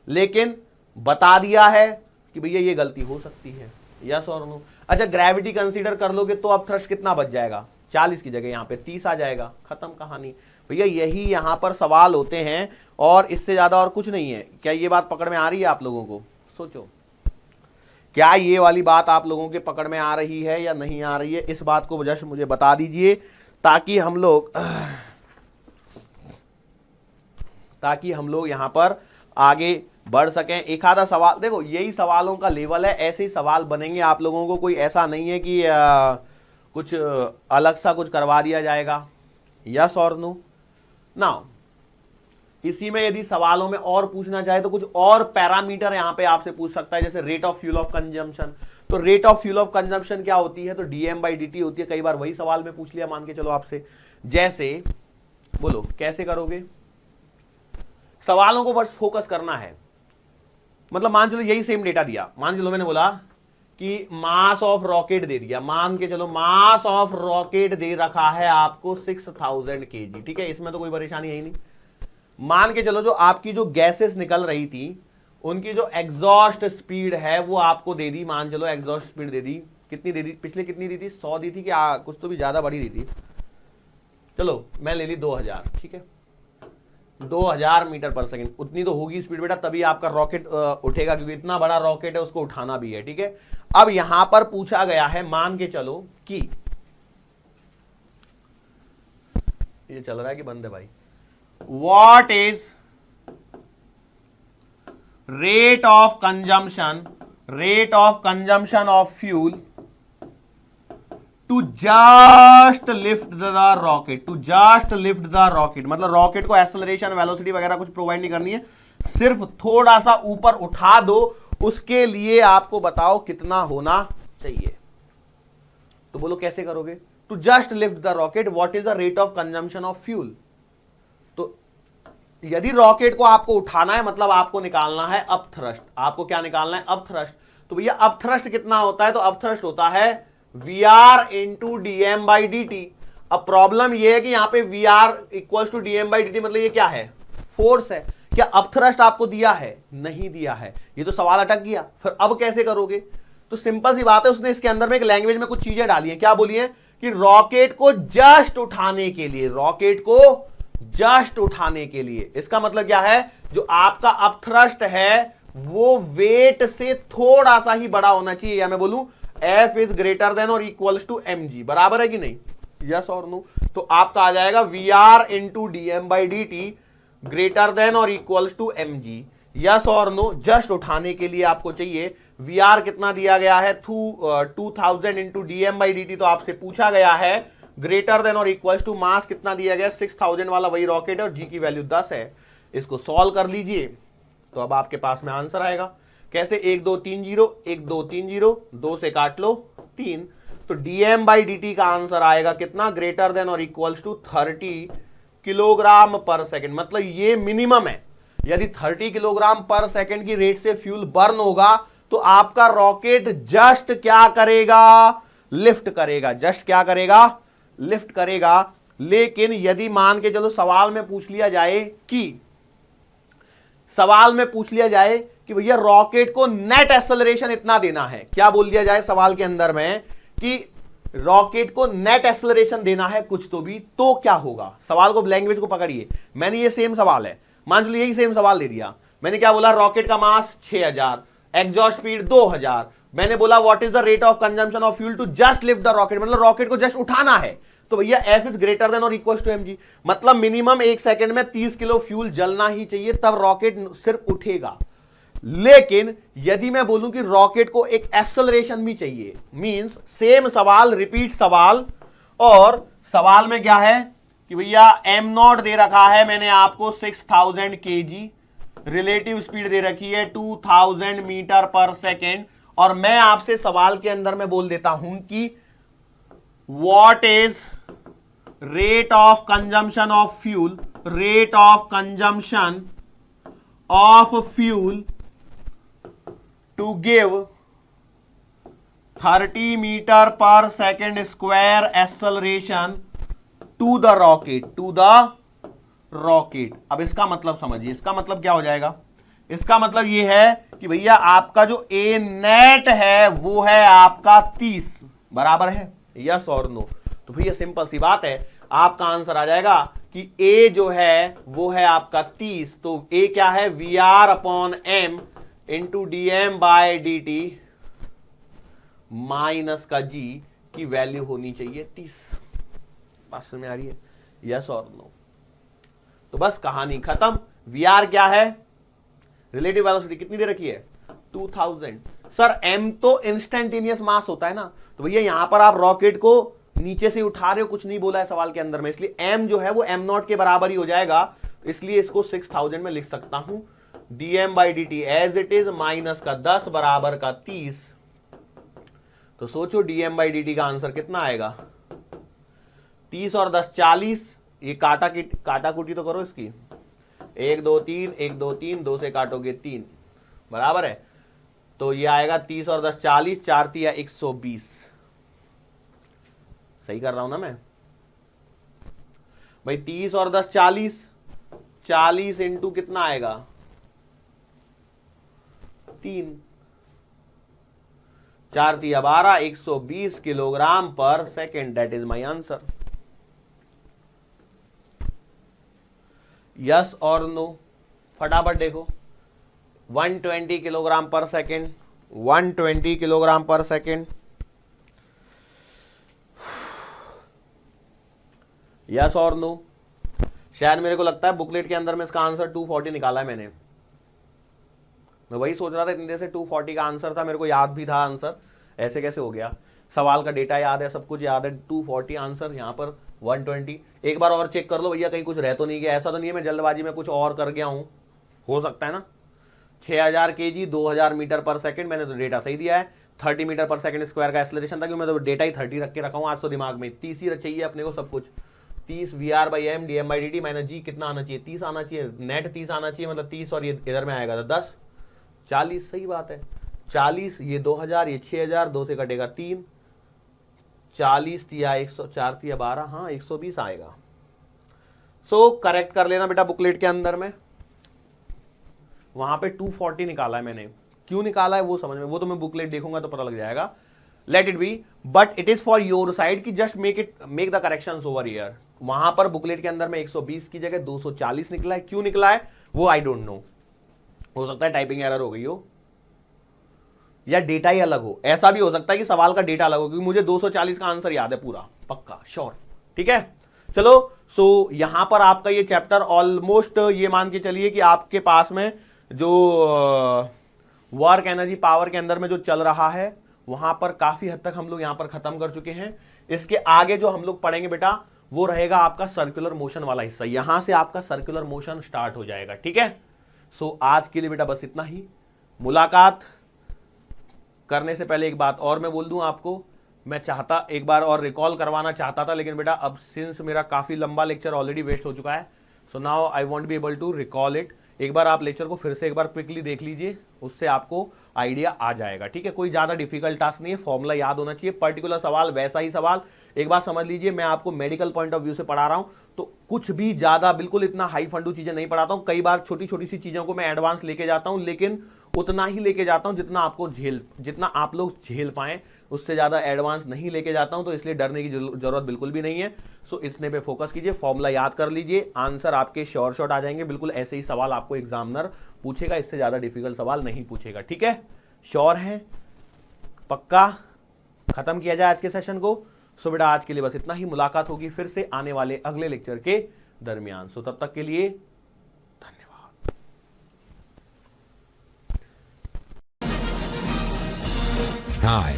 लेकिन बता दिया है कि भैया ये गलती हो सकती है। यस और नो? अच्छा ग्रेविटी कंसीडर कर लोगे तो अब थ्रस्ट कितना बच जाएगा? 40 की जगह यहाँ पे 30 आ जाएगा, खत्म कहानी। भैया यही यहाँ पर सवाल होते हैं और इससे ज्यादा और कुछ नहीं है। क्या ये बात पकड़ में आ रही है आप लोगों को? सोचो, क्या ये वाली बात आप लोगों के पकड़ में आ रही है या नहीं आ रही है? इस बात को जस्ट मुझे बता दीजिए ताकि हम लोग यहां पर आगे बढ़ सकें। एक आधा सवाल देखो, यही सवालों का लेवल है, ऐसे ही सवाल बनेंगे आप लोगों को। कोई ऐसा नहीं है कि कुछ अलग सा कुछ करवा दिया जाएगा। यस और नो? नाउ इसी में यदि सवालों में और पूछना चाहे तो कुछ और पैरामीटर यहां पे आपसे पूछ सकता है, जैसे rate of fuel of consumption. तो rate of fuel of consumption क्या होती है? तो dm/dt होती है। कई बार वही सवाल में पूछ लिया मान के चलो आपसे। जैसे बोलो कैसे करोगे? सवालों को बस फोकस करना है। मतलब मान चलो यही सेम डेटा दिया, मान चलो मैंने बोला कि मास ऑफ रॉकेट दे दिया, मान के चलो मास ऑफ रॉकेट दे रखा है आपको 6000 kg, ठीक है, इसमें तो कोई परेशानी है ही नहीं। मान के चलो जो आपकी जो गैसेस निकल रही थी उनकी जो एग्जॉस्ट स्पीड है वो आपको दे दी, मान चलो एग्जॉस्ट स्पीड दे दी, कितनी दे दी? पिछले कितनी दी थी? 100 दी थी कि कुछ तो भी ज्यादा बड़ी दी थी, चलो मैं ले ली 2000, ठीक है। 2000 मीटर पर सेकंड, उतनी तो होगी स्पीड बेटा, तभी आपका रॉकेट उठेगा, क्योंकि इतना बड़ा रॉकेट है उसको उठाना भी है। ठीक है, अब यहां पर पूछा गया है, मान के चलो कि ये चल रहा है कि बंद है भाई, what is rate of consumption of fuel to just lift the rocket, मतलब रॉकेट को एक्सेलरेशन वेलोसिटी वगैरह कुछ प्रोवाइड नहीं करनी है, सिर्फ थोड़ा सा ऊपर उठा दो, उसके लिए आपको बताओ कितना होना चाहिए। तो बोलो कैसे करोगे? To just lift the rocket, what is the rate of consumption of fuel. तो यदि रॉकेट को आपको उठाना है, मतलब आपको निकालना है अप थ्रस्ट। आपको क्या निकालना है? Up thrust. तो भैया अप थ्रस्ट कितना होता है? तो अप थ्रस्ट होता है VR into dm by dt। अब प्रॉब्लम यह है कि यहां पे VR equals to dm by dt, मतलब ये क्या है? फोर्स है। क्या अप थ्रस्ट आपको दिया है? नहीं दिया है, ये तो सवाल अटक गया। फिर अब कैसे करोगे? तो सिंपल सी बात है, उसने इसके अंदर में एक लैंग्वेज में कुछ चीजें डाली हैं। क्या बोली है? कि रॉकेट को जस्ट उठाने के लिए, रॉकेट को जस्ट उठाने के लिए, इसका मतलब क्या है? जो आपका अप थ्रस्ट है वो वेट से थोड़ा सा ही बड़ा होना चाहिए, या मैं बोलूं F इज ग्रेटर देन और इक्वल्स टू mg, बराबर है कि नहीं? यस और नो? तो आपका आ जाएगा VR into dm by dt greater than और इक्वल्स टू mg। यस और नो? जस्ट उठाने के लिए आपको चाहिए VR कितना दिया गया है? 2000 इंटू dm बाई dt, तो आपसे पूछा गया है ग्रेटर देन और इक्वल्स टू मास कितना दिया गया? 6000 वाला वही रॉकेट है और g की वैल्यू 10 है। इसको सॉल्व कर लीजिए तो अब आपके पास में आंसर आएगा। कैसे? 1 2 3 0, 1 2 3 0, 2 से काट लो 3, तो dm बाई dt का आंसर आएगा कितना? ग्रेटर देन और इक्वल्स टू 30 किलोग्राम पर सेकंड। मतलब ये मिनिमम है, यदि 30 किलोग्राम पर सेकंड की रेट से फ्यूल बर्न होगा तो आपका रॉकेट जस्ट क्या करेगा? लिफ्ट करेगा। जस्ट क्या करेगा? लिफ्ट करेगा। लेकिन यदि मान के चलो सवाल में पूछ लिया जाए कि भैया रॉकेट को नेट एक्सेलरेशन इतना देना है, क्या बोल दिया जाए सवाल के अंदर में कि रॉकेट को नेट एक्सेलरेशन देना है कुछ तो भी, तो क्या होगा? सवाल को, लैंग्वेज को पकड़िए। मैंने ये सेम सवाल है, मान लो यही सेम सवाल दे दिया। मैंने क्या बोला? रॉकेट का मास 6000, एग्जॉस्ट स्पीड 2000। मैंने बोला what is the rate of consumption of fuel to just lift the rocket, मतलब रॉकेट को जस्ट उठाना है। तो भैया F इज ग्रेटर देन और इक्वल टू mg, मतलब मिनिमम 1 सेकंड में 30 किलो फ्यूल जलना ही चाहिए, तब रॉकेट सिर्फ उठेगा। लेकिन यदि मैं बोलूं कि रॉकेट को एक एक्सेलरेशन भी चाहिए, मींस सेम सवाल, रिपीट सवाल, और सवाल में क्या है कि भैया m0 दे रखा है मैंने आपको 6000 kg, रिलेटिव स्पीड दे रखी है 2000 मीटर पर सेकेंड, और मैं आपसे सवाल के अंदर में बोल देता हूं कि what is rate of consumption of fuel, rate of consumption of fuel to give 30 metre per second square acceleration to the rocket. अब इसका मतलब समझिए, इसका मतलब क्या हो जाएगा? इसका मतलब यह है कि भैया आपका जो ए नेट है वो है आपका 30, बराबर है? यस और नो? तो भैया सिंपल सी बात है, आपका आंसर आ जाएगा कि ए जो है वो है आपका 30, तो ए क्या है? VR upon m into dm by dt minus का g की वैल्यू होनी चाहिए 30। बात समझ में आ रही है? यस और नो? तो बस कहानी खत्म। VR क्या है? रिलेटिव वेलोसिटी कितनी दे रखी है? 2000। सर m तो इंस्टेंटेनियस मास होता है ना, तो भैया यहां पर आप रॉकेट को नीचे से उठा रहे हो, कुछ नहीं बोला है सवाल के अंदर में, इसलिए m जो है वो m0 के बराबर ही हो जाएगा, इसलिए इसको 6000 में लिख सकता हूं। dm by dt as it is minus का 10 बराबर का 30। तो सोचो dm बाई dt का आंसर कितना आएगा? 30 और 10 40। ये काटा कुटी तो करो इसकी, 1 2 3, 1 2 3, 2 से काटोगे 3, बराबर है? तो ये आएगा 30 और 10 40, 4 तिया 120। सही कर रहा हूं ना मैं भाई? 30 और 10 40, 40 इंटू कितना आएगा? 3, 4 तिया 12, 120 किलोग्राम पर second. That is my answer. Yes और नो, फटाफट देखो। 120 किलोग्राम पर सेकेंड, 120 किलोग्राम पर सेकेंड, यस और नो। शायद मेरे को लगता है बुकलेट के अंदर में इसका आंसर 240 निकाला है मैंने। मैं वही सोच रहा था इतनी देर से 240 का आंसर था, मेरे को याद भी था आंसर, ऐसे कैसे हो गया। सवाल का डेटा याद है, सब कुछ याद है, 240 आंसर, यहाँ पर 120। एक बार और चेक कर लो भैया, कहीं कुछ रह तो नहीं गया। ऐसा तो नहीं है मैं जल्दबाजी में कुछ और कर गया हूं, हो सकता है ना। 6000 kg 2000 मीटर पर सेकंड, मैंने तो डेटा सही दिया है। 30 मीटर पर सेकंड स्क्वायर का एक्सेलरेशन था, क्योंकि मैं तो डेटा ही 30 रख के रखा हूं आज तो दिमाग में। 30 ही चाहिए अपने को सब कुछ। 30 VR/m dm/dt माइनस जी कितना आना चाहिए, 30 आना चाहिए, नेट 30 आना चाहिए, मतलब 30 और ये इधर में आएगा तो 10, 40, सही बात है। 40, ये 2000, ये 6000, 2 से कटेगा 3, 40 तिया 100, 4 तिया 12, हाँ 120 आएगा। सो करेक्ट कर लेना बेटा बुकलेट के अंदर में, वहां पे 240 निकाला है मैंने। क्यों निकाला है वो समझ में, वो तो मैं बुकलेट देखूंगा तो पता लग जाएगा। Let it be, but it is for your side की just make the corrections over here. वहां पर बुकलेट के अंदर में 120 की जगह 240 निकला है, क्यों निकला है वो आई डोंट नो। हो सकता है टाइपिंग एरर हो गई हो, या डेटा ही अलग हो। ऐसा भी हो सकता है कि सवाल का डेटा अलग हो, क्योंकि मुझे 240 का आंसर याद है पूरा, पक्का श्योर। ठीक है, चलो। सो यहां पर आपका ये चैप्टर ऑलमोस्ट, ये मान के चलिए कि आपके पास में जो वर्क एनर्जी पावर के अंदर में जो चल रहा है, वहां पर काफी हद तक हम लोग यहां पर खत्म कर चुके हैं। इसके आगे जो हम लोग पढ़ेंगे बेटा, वो रहेगा आपका सर्कुलर मोशन वाला हिस्सा। यहां से आपका सर्कुलर मोशन स्टार्ट हो जाएगा। ठीक है, सो आज के लिए बेटा बस इतना ही। मुलाकात करने से पहले एक बात और मैं बोल दूं आपको, मैं चाहता एक बार और रिकॉल करवाना चाहता था, लेकिन बेटा अब सिंस मेरा काफी लंबा लेक्चर ऑलरेडी वेस्ट हो चुका है, so now I want be able to recall it. एक बार आप लेक्चर को फिर से एक बार क्विकली देख लीजिए, उससे आपको आइडिया आ जाएगा। ठीक है, कोई ज्यादा डिफिकल्ट टास्क नहीं है, फॉर्मूला याद होना चाहिए, पर्टिकुलर सवाल वैसा ही सवाल। एक बार समझ लीजिए, मैं आपको मेडिकल पॉइंट ऑफ व्यू से पढ़ा रहा हूं, तो कुछ भी ज्यादा बिल्कुल इतना हाई फंडू चीजें नहीं पढ़ाता हूं। कई बार छोटी छोटी सी चीजों को मैं एडवांस लेके जाता हूं, लेकिन उतना ही लेके जाता हूं जितना आप लोग झेल पाए, उससे ज्यादा एडवांस नहीं लेके जाता हूं। तो इसलिए डरने की जरूरत बिल्कुल भी नहीं है। सो इतने पे फोकस कीजिए, फॉर्मूला याद कर लीजिए, आंसर आपके श्योर शॉट आ जाएंगे। बिल्कुल ऐसे ही सवाल आपको एग्जामिनर पूछेगा, इससे ज्यादा डिफिकल्ट सवाल नहीं पूछेगा। ठीक है, श्योर है, पक्का। खत्म किया जाए आज के सेशन को। सो बेटा आज के लिए बस इतना ही, मुलाकात होगी फिर से आने वाले अगले लेक्चर के दरमियान। सो तब तक के लिए धन्यवाद। Hi.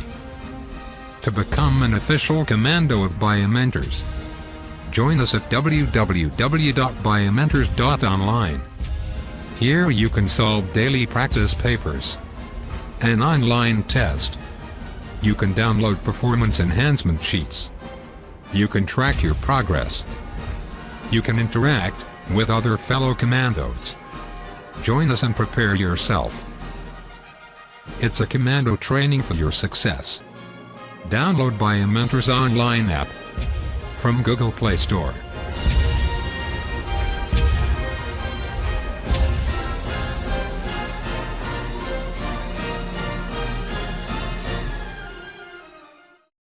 To become an official commando of Biomentors, join us at www.biomentors.online. Here you can solve daily practice papers, an online test. You can download performance enhancement sheets. You can track your progress. You can interact with other fellow commandos. Join us and prepare yourself. It's a commando training for your success. Download Biomentors online app from Google Play Store.